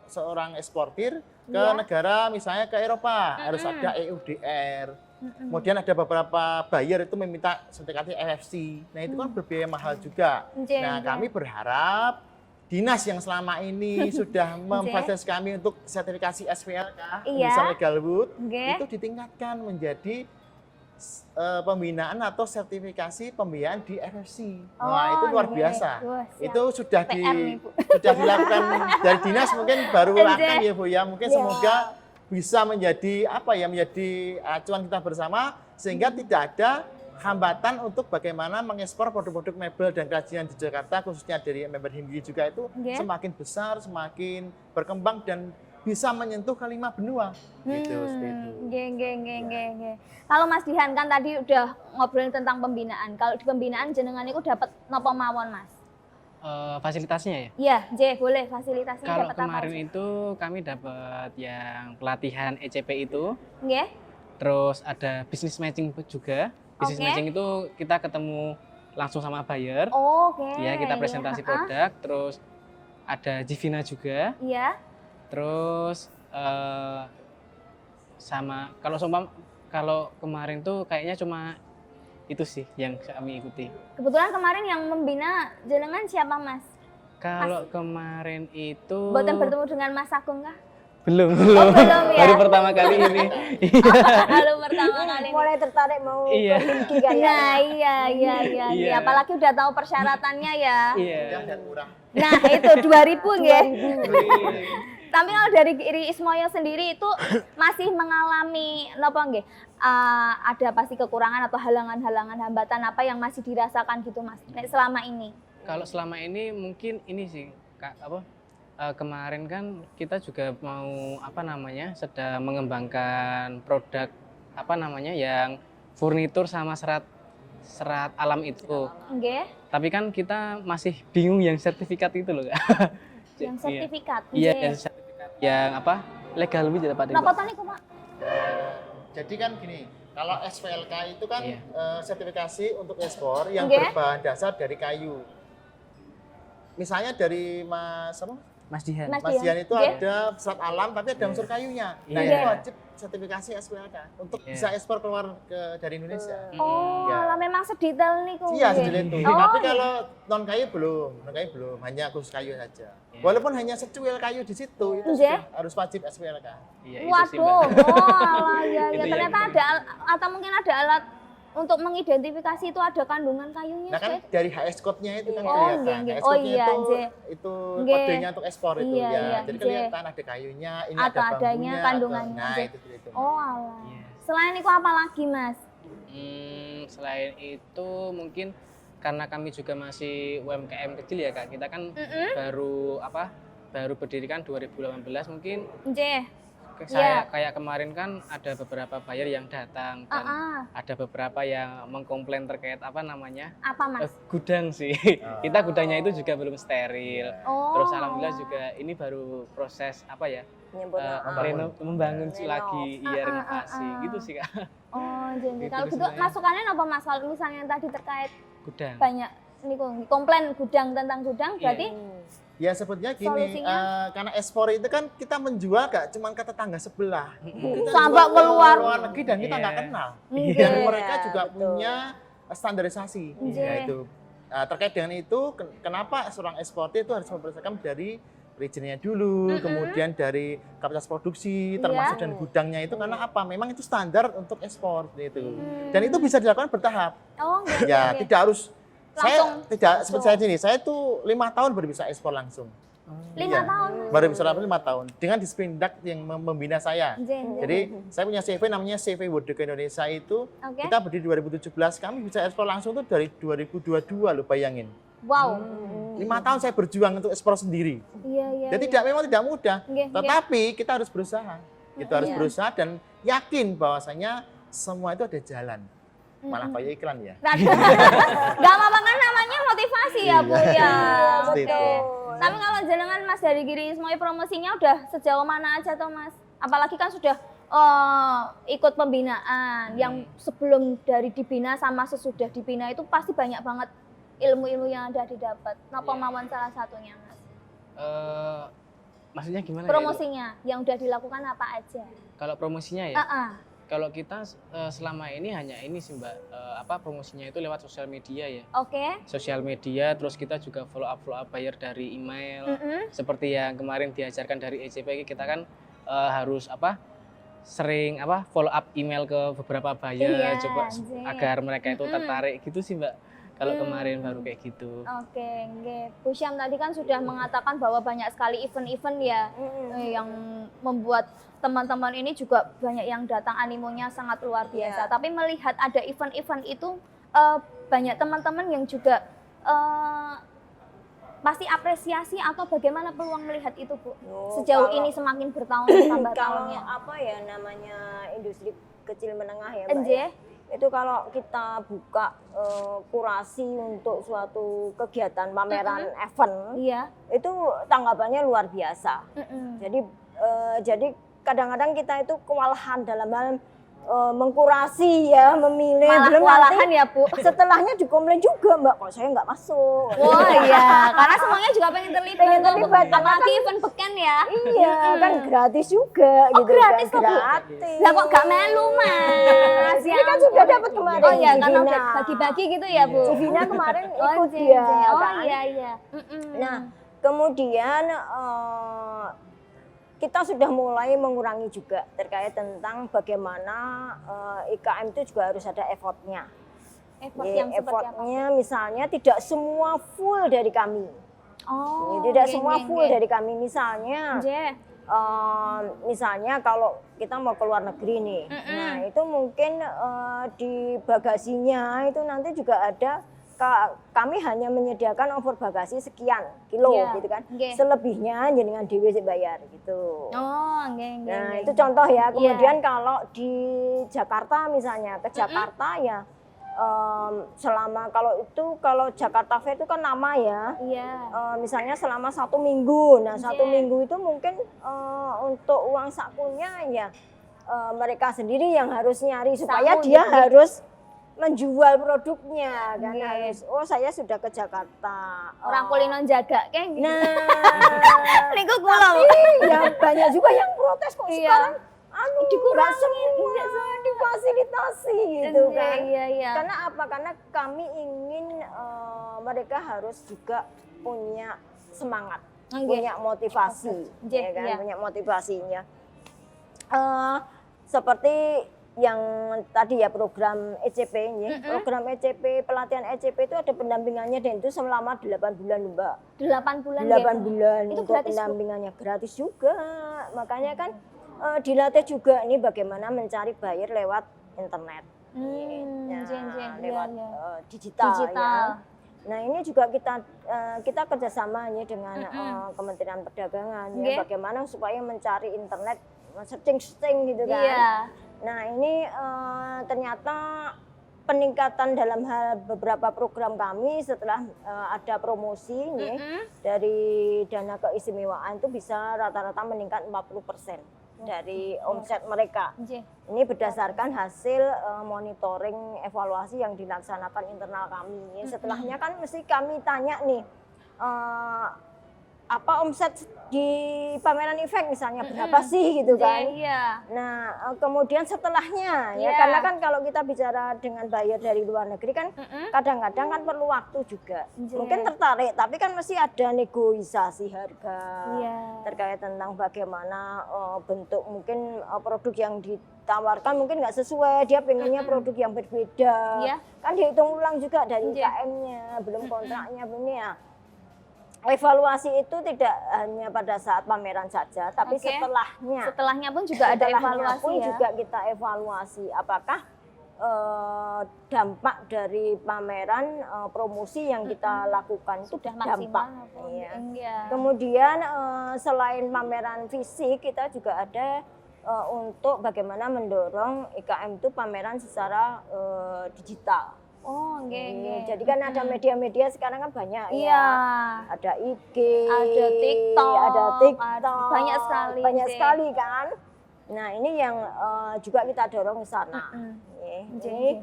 seorang eksportir ke negara, misalnya ke Eropa, harus ada EUDR. Kemudian ada beberapa buyer itu meminta sertifikasi FFC. Nah, itu kan berbiaya mahal juga. Nah, kami berharap dinas yang selama ini sudah memfasilitasi kami untuk sertifikasi SPLK, Indonesia Legal Wood, itu ditingkatkan menjadi pembinaan atau sertifikasi pembiayaan di FFC. Nah, itu luar biasa. Itu sudah dilakukan dari dinas, mungkin baru akan ya Bu ya. Mungkin semoga bisa menjadi menjadi acuan kita bersama sehingga tidak ada hambatan untuk bagaimana mengekspor produk-produk mebel dan kerajinan di Jakarta, khususnya dari member HIMKI juga itu semakin besar, semakin berkembang dan bisa menyentuh kelima benua. Gitu, seperti itu. Kalau Mas Dihan kan tadi udah ngobrolin tentang pembinaan. Kalau di pembinaan jenengan itu dapat napa mawon, Mas? Fasilitasnya ya? Iya, boleh fasilitasnya Kalau dapat apa? kemarin itu kami dapat yang pelatihan ECP itu. Nggih. Terus ada business matching juga. Business matching itu kita ketemu langsung sama buyer. Ya, kita presentasi produk. Terus ada Jivina juga. Iya. Terus sama kalau kemarin tuh kayaknya cuma itu sih yang kami ikuti. Kebetulan kemarin yang membina jenengan siapa, Mas? Kalau kemarin itu Boten bertemu dengan Mas Agung kah? belum belum ya. Baru pertama kali ini. Baru pertama kali. Mulai tertarik mau Iya. ke HIMKI kayaknya. Nah, iya. Apalagi udah tahu persyaratannya ya. Iya. Dan murah. Nah, itu 2000 nggih. Tapi kalau dari Iri Ismoyo sendiri itu masih mengalami napa nggih? Ada pasti kekurangan atau halangan-halangan hambatan apa yang masih dirasakan gitu, Mas? Selama ini. Kalau selama ini mungkin ini sih Kak, kemarin kan kita juga mau sedang mengembangkan produk yang furnitur sama serat alam itu. Nggih. Tapi kan kita masih bingung yang sertifikat itu loh Kak. Yang sertifikat. Iya, nggih. dan sertifikat yang apa? Legal lebih tepatnya. Napa tani kok, Pak? Jadi kan gini, kalau SPLK itu kan Iya. sertifikasi untuk ekspor yang Nggih. berbahan dasar dari kayu. Misalnya dari Mas Dihan. Mas Mas Dian itu Nggih. ada pesat alam tapi ada unsur kayunya. Nah, Iya. itu wajib sertifikasi SPLK untuk Iya. bisa ekspor keluar dari Indonesia. Oh, Ya. alah memang sedetail niku. Iya, nggih. sejenis itu. Oh, Tapi iya. kalau non kayu belum, hanya khusus kayu saja. Iya. Walaupun hanya secuil kayu di situ, itu Nggih. sudah harus wajib SPLK. Iya, itu sih, Waduh, Mbak. oh alah ya, Itu yang ternyata penting. ada atau mungkin ada alat untuk mengidentifikasi itu ada kandungan kayunya. Nah kan Sweet. dari HS code-nya itu kan Oh, kelihatan. nggih, nggih. HS Oh, code-nya iya, nggih. itu Nggih. kodenya untuk ekspor itu Iya, ya. iya, Jadi nggih. kelihatan ada kayunya, ini Atau ada adanya bambunya, kandungannya, Nah, nggih. itu. Oh alah. Iya. Selain itu apa lagi, Mas? Selain itu mungkin karena kami juga masih UMKM kecil ya Kak. Kita kan baru berdiri kan 2018 mungkin Nggih. saya kayak kemarin kan ada beberapa buyer yang datang dan ada beberapa yang mengkomplain terkait apa namanya Apa, Mas? gudang sih. Kita gudangnya itu juga belum steril. Oh. Terus alhamdulillah juga ini baru proses apa ya membangun lagi iya renovasi gitu sih Kak. Oh, jadi Gitu kalau gitu sebenarnya. masukannya apa, Mas? Kalau misalnya yang tadi terkait Gudang. banyak niku komplain gudang tentang gudang Iya. berarti Ya sebetulnya gini, Solusinya? karena ekspor itu kan kita menjual gak cuma ke tetangga sebelah. Kita Sampai jual keluar. luar negeri dan kita Iya. nggak kenal. Nggih. Dan mereka juga betul. punya standarisasi. Nggih. Yaitu terkait dengan itu, kenapa seorang eksportir itu harus mempersiapkan dari perizinannya dulu, kemudian dari kapasitas produksi, termasuk dan gudangnya itu karena apa? Memang itu standar untuk ekspor itu. Dan itu bisa dilakukan bertahap. oh nggih. Ya, nggih. tidak harus. Saya Langsung. tidak seperti saya ini. Saya tuh 5 tahun baru bisa ekspor langsung. 5 Iya. tahun. Baru bisa 5 tahun dengan Disperindak yang membina saya. Nggih, nggih. Jadi saya punya CV namanya CV World Deco Indonesia itu Oke. kita berdiri 2017, kami bisa ekspor langsung tuh dari 2022 loh, bayangin. Wow. 5 tahun saya berjuang untuk ekspor sendiri. Iya, iya. Jadi iya. memang tidak mudah, Nggih, nggih. tetapi kita harus berusaha. Kita harus Iya. berusaha dan yakin bahwasanya semua itu ada jalan. Malah kayak iklan ya. Gak apa-apa kan namanya motivasi ya, Bu ya. Seperti Oke. itu. Tapi kalau jenengan Mas dari Giri Ismoy promosinya udah sejauh mana aja tuh, Mas? Apalagi kan sudah ikut pembinaan yang sebelum dari dibina sama sesudah dibina itu pasti banyak banget ilmu-ilmu yang ada didapat. Napa Iya. mawon salah satunya, Mas? Maksudnya gimana Promosinya yang udah dilakukan apa aja? ya? Kalau promosinya ya? Kalau kita selama ini hanya ini sih Mbak, promosinya itu lewat sosial media ya. Oke. Sosial media, terus kita juga follow up buyer dari email. Seperti yang kemarin diajarkan dari ECP, kita kan harus sering follow up email ke beberapa buyer, Iya, coba anjing. agar mereka itu tertarik gitu sih Mbak. Kalau kemarin baru kayak gitu. Oke, nggih. Bu Syam tadi kan sudah mengatakan bahwa banyak sekali event-event ya yang membuat teman-teman ini juga banyak yang datang, animonya sangat luar biasa. Iya. Tapi melihat ada event-event itu banyak teman-teman yang juga pasti apresiasi atau bagaimana peluang melihat itu, Bu? Sejauh Kalau- ini semakin bertahun bertambah Kalau tahunnya. apa ya namanya industri kecil menengah ya Mbak, Nggih. ya. Itu kalau kita buka kurasi untuk suatu kegiatan pameran event Iya. itu tanggapannya luar biasa. Jadi kadang-kadang kita itu kewalahan dalam hal mengkurasi ya, memilih. Malah Belum kewalahan nanti ya, Bu. setelahnya dikomplain juga Mbak, kok saya nggak masuk. Wah iya, karena semuanya juga pengen terlibat. Pengen tuh, Bu. terlibat, karena Apalagi event beken ya. Iya, kan gratis juga Oh, gitu gratis kan. kok, Bu? Gratis. Lah kok gak melu, Mas? Ini kan sudah dapat kemarin. Oh iya, karena Civina. udah bagi-bagi gitu ya, Bu. Civina kemarin Oh, ikut jeng, dia. jeng. Oh kan. iya iya. Nah, kemudian kita sudah mulai mengurangi juga terkait tentang bagaimana IKM itu juga harus ada effortnya. effort Ya, yang seperti apa? effortnya misalnya tidak semua full dari kami. Oh, Tidak nggih, semua nggih, full nggih. dari kami. Misalnya, Nggih. misalnya kalau kita mau ke luar negeri nih, nah itu mungkin di bagasinya itu nanti juga ada kami hanya menyediakan over bagasi sekian kilo Iya, gitu kan. nggih. Selebihnya jenengan dhewe sik bayar gitu. Oh, nggih nggih. Nah, nggih. itu contoh ya. Iya. Kemudian kalau di Jakarta misalnya, ke Jakarta ya selama kalau Jakarta Fair itu kan nama ya. Iya. Misalnya selama 1 minggu. Nah, 1 Iya. minggu itu mungkin untuk uang sakunya ya mereka sendiri yang harus nyari supaya Saku dia gitu. harus menjual produknya kan Iya. harus saya sudah ke Jakarta. Orang kulino jaga kayak gitu. Nah, Niku kula, Bu. ya banyak juga yang protes kok Iya. sekarang nggak Dikurangin, semua difasilitasi gitu kan. Iya, iya. Karena apa? Karena kami ingin mereka harus juga punya semangat, Nggih. punya motivasi, Nggih, ya kan? iya. Punya motivasinya. Seperti yang tadi ya program ECP ini, program ECP pelatihan ECP itu ada pendampingannya dan itu selama 8 bulan Mbak. 8 bulan 8 ya? bulan Itu untuk gratis, Bu? pendampingannya gratis juga. Makanya kan dilatih juga ini bagaimana mencari buyer lewat internet. Nah, lewat digital. Ya. Nah ini juga kita kerjasama ya dengan Kementerian Perdagangan ya, bagaimana supaya mencari internet searching gitu kan. Iya. Nah ini ternyata peningkatan dalam hal beberapa program kami setelah ada promosi nih, dari dana keistimewaan itu bisa rata-rata meningkat 40% dari omset mereka. Ini berdasarkan hasil monitoring evaluasi yang dilaksanakan internal kami. Setelahnya kan mesti kami tanya nih, apa omset di pameran event misalnya berapa sih gitu kan. Iya. Nah kemudian setelahnya ya Iya. karena kan kalau kita bicara dengan buyer dari luar negeri kan kadang-kadang kan perlu waktu juga. Mungkin tertarik tapi kan mesti ada negosiasi harga terkait tentang bagaimana bentuk mungkin produk yang ditawarkan mungkin nggak sesuai, dia pengennya produk yang berbeda. Kan dihitung ulang juga dari UKM-nya, belum kontraknya ini ya. Evaluasi itu tidak hanya pada saat pameran saja, tapi setelahnya. Setelahnya pun juga ada evaluasi pun ya. juga kita evaluasi apakah dampak dari pameran promosi yang kita lakukan itu Sudah dampak. maksimal. Iya. Kemudian selain pameran fisik kita juga ada untuk bagaimana mendorong IKM itu pameran secara digital. Oh, nggih. Jadi kan ada media-media sekarang kan banyak Iya. ya. Ada IG, Ada TikTok, banyak sekali. Banyak sekali kan. Nah, ini yang juga kita dorong ke sana. Ini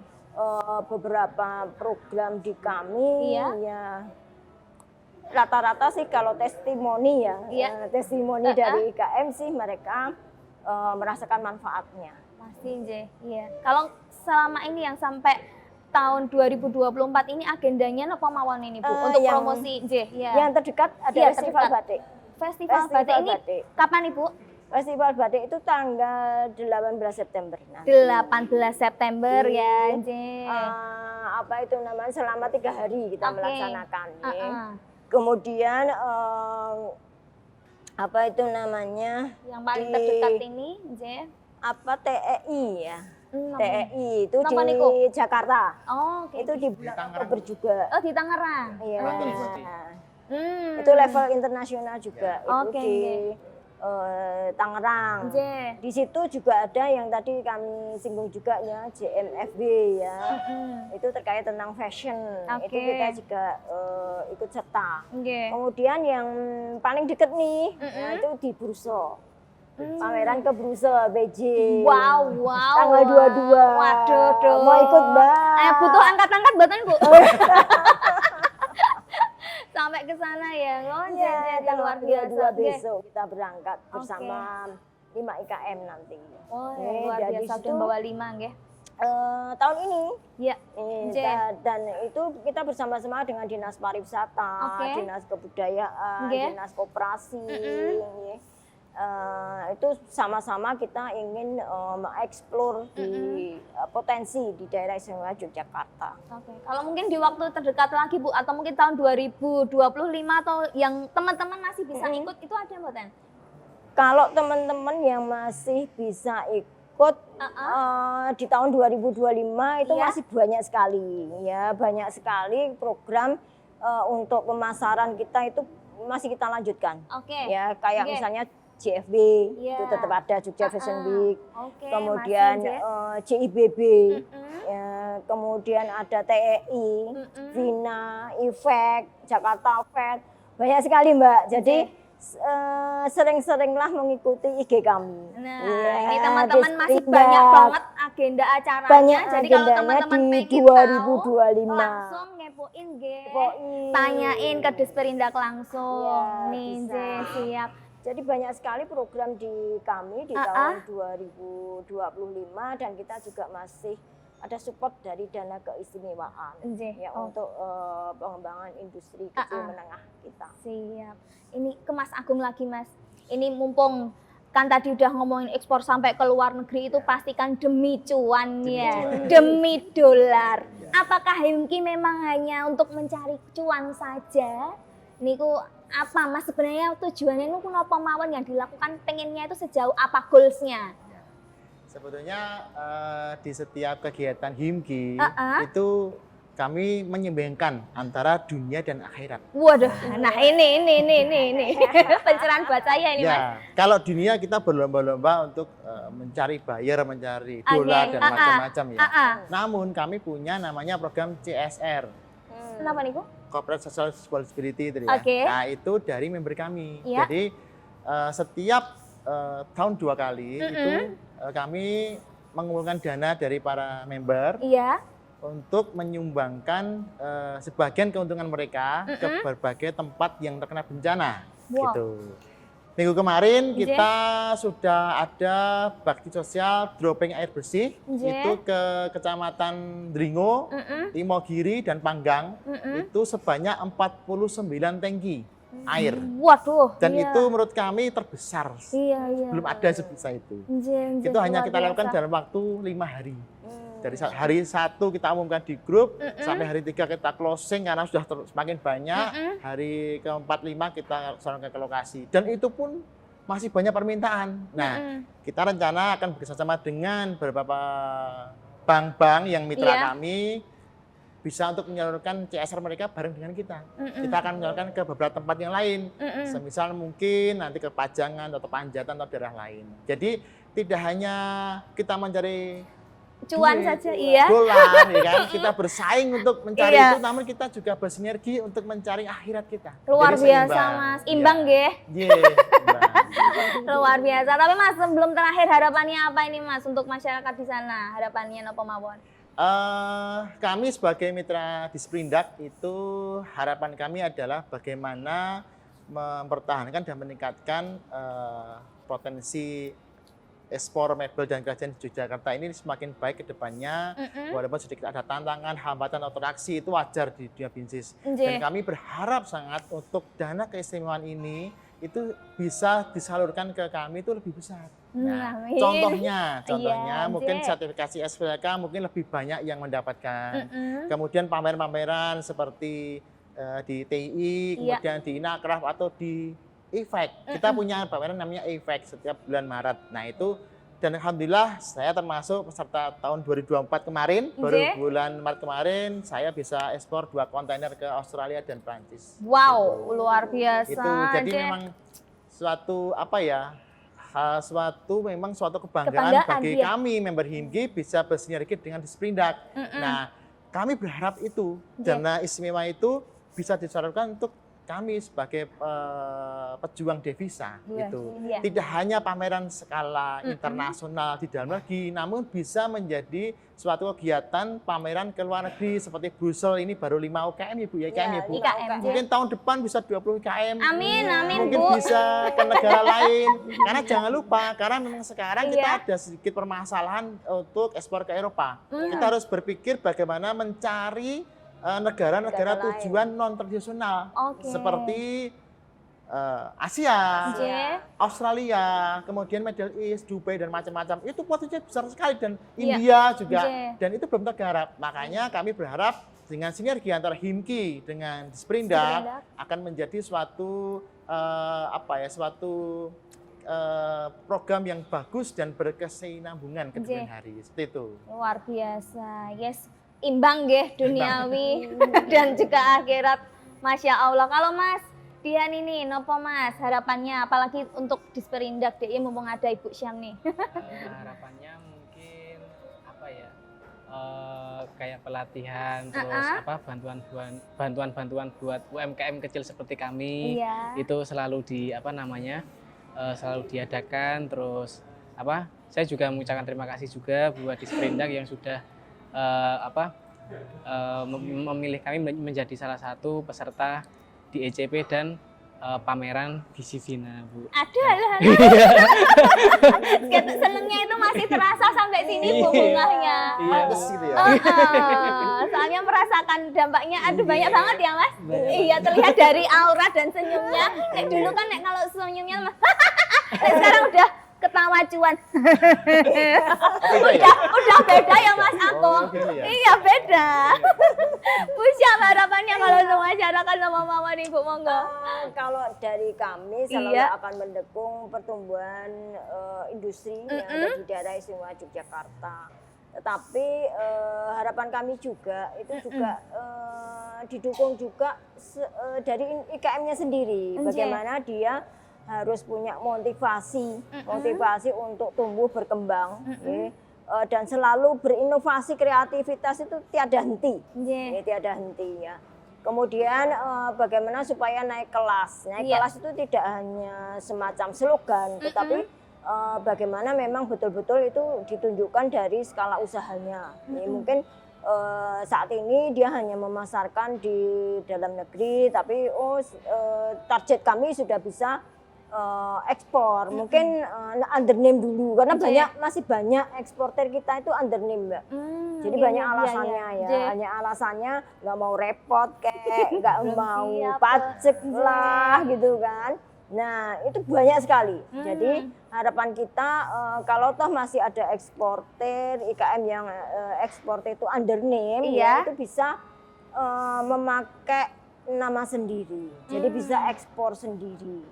beberapa program di kami ya rata-rata sih kalau testimoni ya, testimoni dari IKM sih mereka merasakan manfaatnya. Pasti, iya. Kalau selama ini yang sampai tahun 2024 ini agendanya apa mawon ini Bu untuk promosi Yang terdekat ada Festival Batik. Festival Batik ini kapan Ibu? Festival Batik itu tanggal 18 September nanti. 18 September ya, apa itu namanya selama 3 hari kita melaksanakan. Kemudian apa itu namanya? Yang paling terdekat ini, apa TEI ya? TEI itu Napa di niku? Jakarta. Oh, itu di bulan Oktober juga. Oh, di Tangerang. Iya. Hmm. Itu level internasional juga. Itu Oke, di Tangerang. Di situ juga ada yang tadi kami singgung juga ya, JMFB ya. Itu terkait tentang fashion. Itu kita juga ikut serta. Kemudian yang paling deket nih, ya, itu di Brussels. Pameran ke Brussels, Beijing. Wow. Tanggal 22. Waduh. Mau ikut, Mbak? Butuh angkat-angkat buatan, Bu. Sampai ke sana ya. Oh, ya, luar biasa. Besok kita berangkat bersama 5 IKM nanti. Oh, luar biasa. Dan bawa 5 nggih. Tahun ini. Ya. Dan itu kita bersama-sama dengan Dinas Pariwisata, Dinas Kebudayaan, Dinas Koperasi. Itu sama-sama kita ingin mengeksplor di potensi di daerah istimewa Yogyakarta. Kalau mungkin di waktu terdekat lagi Bu, atau mungkin tahun 2025 atau yang teman-teman masih bisa ikut itu ada Mbak Ten? Kalau teman-teman yang masih bisa ikut di tahun 2025 itu masih banyak sekali ya, banyak sekali program untuk pemasaran kita itu masih kita lanjutkan. Ya kayak misalnya JFB itu tetap ada Jogja Fashion Week, kemudian JIBB, ya, kemudian ada TEI, Vina, IFEK, Jakarta Fed, banyak sekali Mbak. Jadi sering-seringlah mengikuti IG kami. Nah, Iya, ini teman-teman masih Disprindak. banyak banget agenda acaranya. Banyak Jadi kalau agendanya teman-teman di pengen 2025. tahu, langsung ngepoin ge. Kepoin. Tanyain ke Disperindak langsung. Iya, Nih, bisa. Je, siap. Jadi banyak sekali program di kami di tahun 2025 dan kita juga masih ada support dari dana keistimewaan Je, ya oh. untuk pengembangan industri kecil menengah kita. Siap. Ini ke Mas Agung lagi, Mas. Ini mumpung kan tadi udah ngomongin ekspor sampai ke luar negeri itu pastikan demi cuan ya, demi dolar. Apakah Himki memang hanya untuk mencari cuan saja? Niku apa Mas sebenarnya tujuannya itu kenapa mawon yang dilakukan, pengennya itu sejauh apa goalsnya? Sebetulnya di setiap kegiatan Himki Uh-uh. itu kami menyeimbangkan antara dunia dan akhirat. Waduh, nah ini pencerahan buat saya ini Mas. Ya, kalau dunia kita berlomba-lomba untuk mencari buyer, mencari dolar dan macam-macam ya. Namun kami punya namanya program CSR, Kenapa niku? Corporate Social Responsibility itu ya. Oke. Nah itu dari member kami. Iya. Jadi setiap tahun 2 kali itu kami mengumpulkan dana dari para member Iya. untuk menyumbangkan sebagian keuntungan mereka ke berbagai tempat yang terkena bencana. Wow. Gitu. Minggu kemarin kita sudah ada bakti sosial dropping air bersih itu ke Kecamatan Dringo, Timogiri dan Panggang itu sebanyak 49 tangki air. Waduh. Dan iya. itu menurut kami terbesar. Iya. Belum ada sebesar itu. Nje, Itu hanya luar kita lakukan biasa. dalam waktu 5 hari. Dari hari 1 kita umumkan di grup, sampai hari 3 kita closing karena sudah semakin banyak. Hari ke-4, 5 kita salurkan ke lokasi. Dan itu pun masih banyak permintaan. Nah, kita rencana akan bekerjasama dengan beberapa bank-bank yang mitra kami bisa untuk menyalurkan CSR mereka bareng dengan kita. Kita akan menyalurkan ke beberapa tempat yang lain. Semisal mungkin nanti ke Pajangan atau Panjatan atau daerah lain. Jadi tidak hanya kita mencari cuan saja, iya. dolar, ya kan? Kita bersaing untuk mencari Iya. itu, namun kita juga bersinergi untuk mencari akhirat kita. Luar Jadi biasa seimbang. Mas, imbang nggih. Iya, imbang. Luar biasa. Tapi Mas sebelum terakhir harapannya apa ini Mas untuk masyarakat di sana? Harapannya napa mawon? Kami sebagai mitra Disperindak itu harapan kami adalah bagaimana mempertahankan dan meningkatkan potensi ekspor mebel dan kerajinan di Yogyakarta ini semakin baik ke depannya. Walaupun sedikit ada tantangan, hambatan atau traksi itu wajar di dunia bisnis. Dan kami berharap sangat untuk dana keistimewaan ini itu bisa disalurkan ke kami itu lebih besar. Nah, contohnya mungkin sertifikasi SPK mungkin lebih banyak yang mendapatkan. Kemudian pameran-pameran seperti di TI, kemudian di Inakraf atau di IFEK. Kita punya pameran namanya IFEK setiap bulan Maret. Nah itu, dan alhamdulillah saya termasuk peserta tahun 2024 kemarin, baru bulan Maret kemarin saya bisa ekspor 2 kontainer ke Australia dan Prancis. Wow, gitu. Luar biasa. Itu jadi memang suatu apa ya? Suatu kebanggaan bagi kami member Himki bisa bersinergi dengan Disperindak. Nah, kami berharap itu dana istimewa itu bisa disalurkan untuk kami sebagai pejuang devisa gitu. Tidak hanya pameran skala internasional di dalam negeri, namun bisa menjadi suatu kegiatan pameran ke luar negeri seperti Brussels ini baru 5 UKM ya Bu, ya IKM ya Bu. Mungkin tahun depan bisa 20 UKM. Amin, mungkin Bu. bisa ke negara lain. Karena jangan lupa, karena memang sekarang kita ada sedikit permasalahan untuk ekspor ke Eropa. Kita harus berpikir bagaimana mencari negara-negara tujuan non tradisional seperti Asia, Australia, kemudian Middle East, Dubai dan macam-macam. Itu potensinya besar sekali dan India juga. Dan itu belum tergarap. Makanya kami berharap dengan sinergi antara Himki dengan Disperindak akan menjadi suatu program yang bagus dan berkesinambungan ke kemudian hari. Seperti itu. Luar biasa. Yes. Imbang nggih duniawi dan juga akhirat. Masya Allah. Kalau Mas Dian ini nopo Mas harapannya apalagi untuk Disperindak DI mumpung ada Ibu Syam nih. Harapannya mungkin apa ya? kayak pelatihan, terus apa bantuan-bantuan buat UMKM kecil seperti kami. Iya. Itu selalu selalu diadakan. Terus saya juga mengucapkan terima kasih juga buat Disperindak yang sudah memilih kami menjadi salah satu peserta di ECP dan pameran di Sivina, Bu. Aduh, senengnya itu masih terasa sampai sini Bu bunganya. Pantes gitu ya. Soalnya merasakan dampaknya, aduh banyak banget ya Mas. Iya, terlihat dari aura dan senyumnya. Dulu kan kalau senyumnya sekarang udah ketawa cuan. udah beda ya Mas Agung. gitu ya? Iya beda. Bu, siapa harapannya kalau masyarakat sama Mama nih Bu, monggo. Kalau dari kami selalu akan mendukung pertumbuhan industri yang ada di daerah istimewa Yogyakarta. Tetapi harapan kami juga itu juga didukung juga dari IKM-nya sendiri. Bagaimana dia harus punya motivasi untuk tumbuh berkembang, dan selalu berinovasi, kreativitas itu tiada henti, tiada henti ya. Kemudian bagaimana supaya naik kelas itu tidak hanya semacam slogan, tetapi bagaimana memang betul-betul itu ditunjukkan dari skala usahanya. Mungkin saat ini dia hanya memasarkan di dalam negeri, tapi target kami sudah bisa ekspor, mungkin under name dulu karena masih banyak eksporter kita itu under name, Mbak. Jadi banyak alasannya hanya alasannya nggak mau repot nggak mau pajak lah gitu kan. Nah itu banyak sekali. Jadi harapan kita kalau toh masih ada eksporter IKM yang eksporter itu under name, ya itu bisa memakai nama sendiri, jadi bisa ekspor sendiri.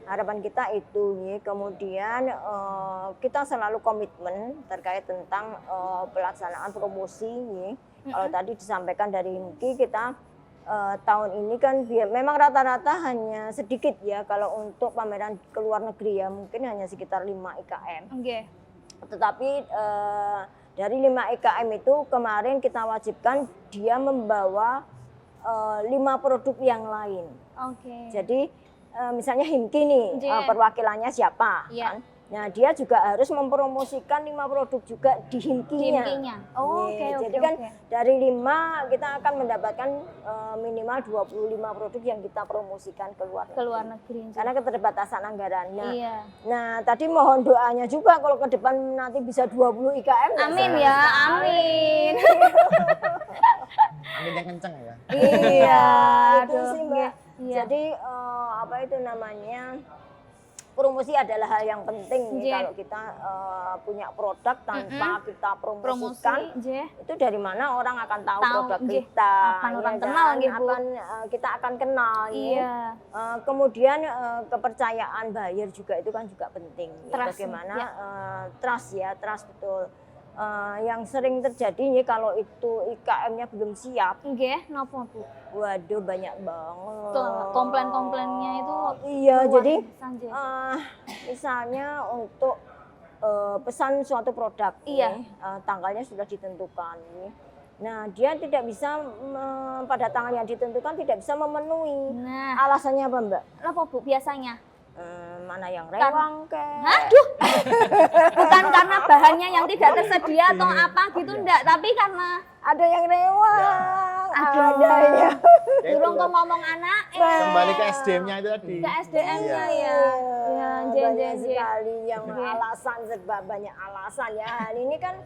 Harapan kita itu, kemudian kita selalu komitmen terkait tentang pelaksanaan promosi. Kalau tadi disampaikan dari Himki, kita tahun ini kan memang rata-rata hanya sedikit ya kalau untuk pameran ke luar negeri ya, mungkin hanya sekitar 5 IKM. Tetapi dari 5 IKM itu kemarin kita wajibkan dia membawa 5 produk yang lain. Jadi misalnya Himki nih, perwakilannya siapa? Kan? Nah dia juga harus mempromosikan 5 produk juga di Himkinya. Jadi kan dari 5 kita akan mendapatkan minimal 25 produk yang kita promosikan ke luar negeri. Karena keterbatasan anggarannya. Nah tadi mohon doanya juga kalau ke depan nanti bisa 20 IKM. Amin ya, amin. Amin yang kenceng ya. Iya, itu sih Mbak. Jadi apa itu namanya, promosi adalah hal yang penting kalau kita punya produk tanpa kita promosikan, itu dari mana orang akan tahu produk kita, kita akan kenal. Kemudian kepercayaan buyer juga itu kan juga penting. Bagaimana trust betul. Yang sering terjadi nih kalau itu IKM-nya belum siap. Napa Bu? Waduh banyak banget. Komplain-komplainnya itu. Iya, jadi misalnya untuk pesan suatu produk, tanggalnya sudah ditentukan. Nah, dia tidak bisa pada tanggal yang ditentukan tidak bisa memenuhi. Alasannya apa, Mbak? Apa Bu biasanya? Mana yang rewang Aduh. Bukan karena bahannya yang tidak tersedia atau apa gitu enggak, tapi karena ada yang rewang, ada yang durung ngomong anak kembali ke SDM-nya itu tadi. Ke SDM-nya banyak sekali yang alasan, serba banyak alasan ya. Hari ini kan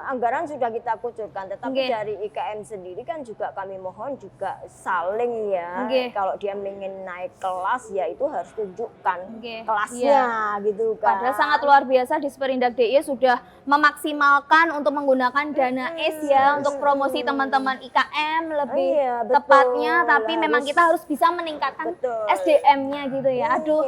anggaran sudah kita kucurkan, tetapi dari IKM sendiri kan juga kami mohon juga saling ya. Kalau dia ingin naik kelas ya itu harus tunjukkan kelasnya gitu kan. Padahal sangat luar biasa Disperindak DIY sudah memaksimalkan untuk menggunakan dana ACE ya untuk promosi teman-teman IKM lebih tepatnya, tapi memang kita harus bisa meningkatkan SDM-nya gitu ya. Aduh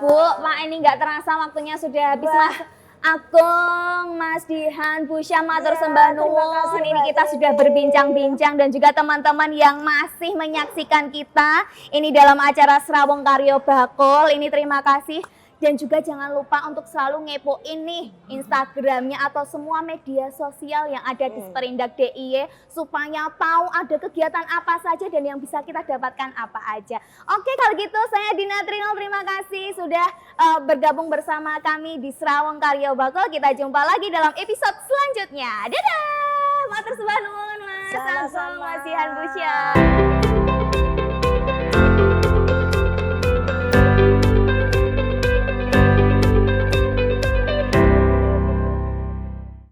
Bu, Pak ini nggak terasa waktunya sudah habis Mas Agung, Mas Dihan, Bu Syama, sembah nuwun. Ini kita sudah berbincang-bincang dan juga teman-teman yang masih menyaksikan kita ini dalam acara Srawung Karyo Bakul. Ini terima kasih Dan juga jangan lupa untuk selalu ngepoin nih Instagramnya atau semua media sosial yang ada di Sperindak DIY supaya tahu ada kegiatan apa saja dan yang bisa kita dapatkan apa aja. Oke, kalau gitu saya Dina Trinil, terima kasih sudah bergabung bersama kami di Serawung Karyo Bakul. Kita jumpa lagi dalam episode selanjutnya. Dadah! Matur suwun Mas. Sama-sama. Mas Ihan Busya.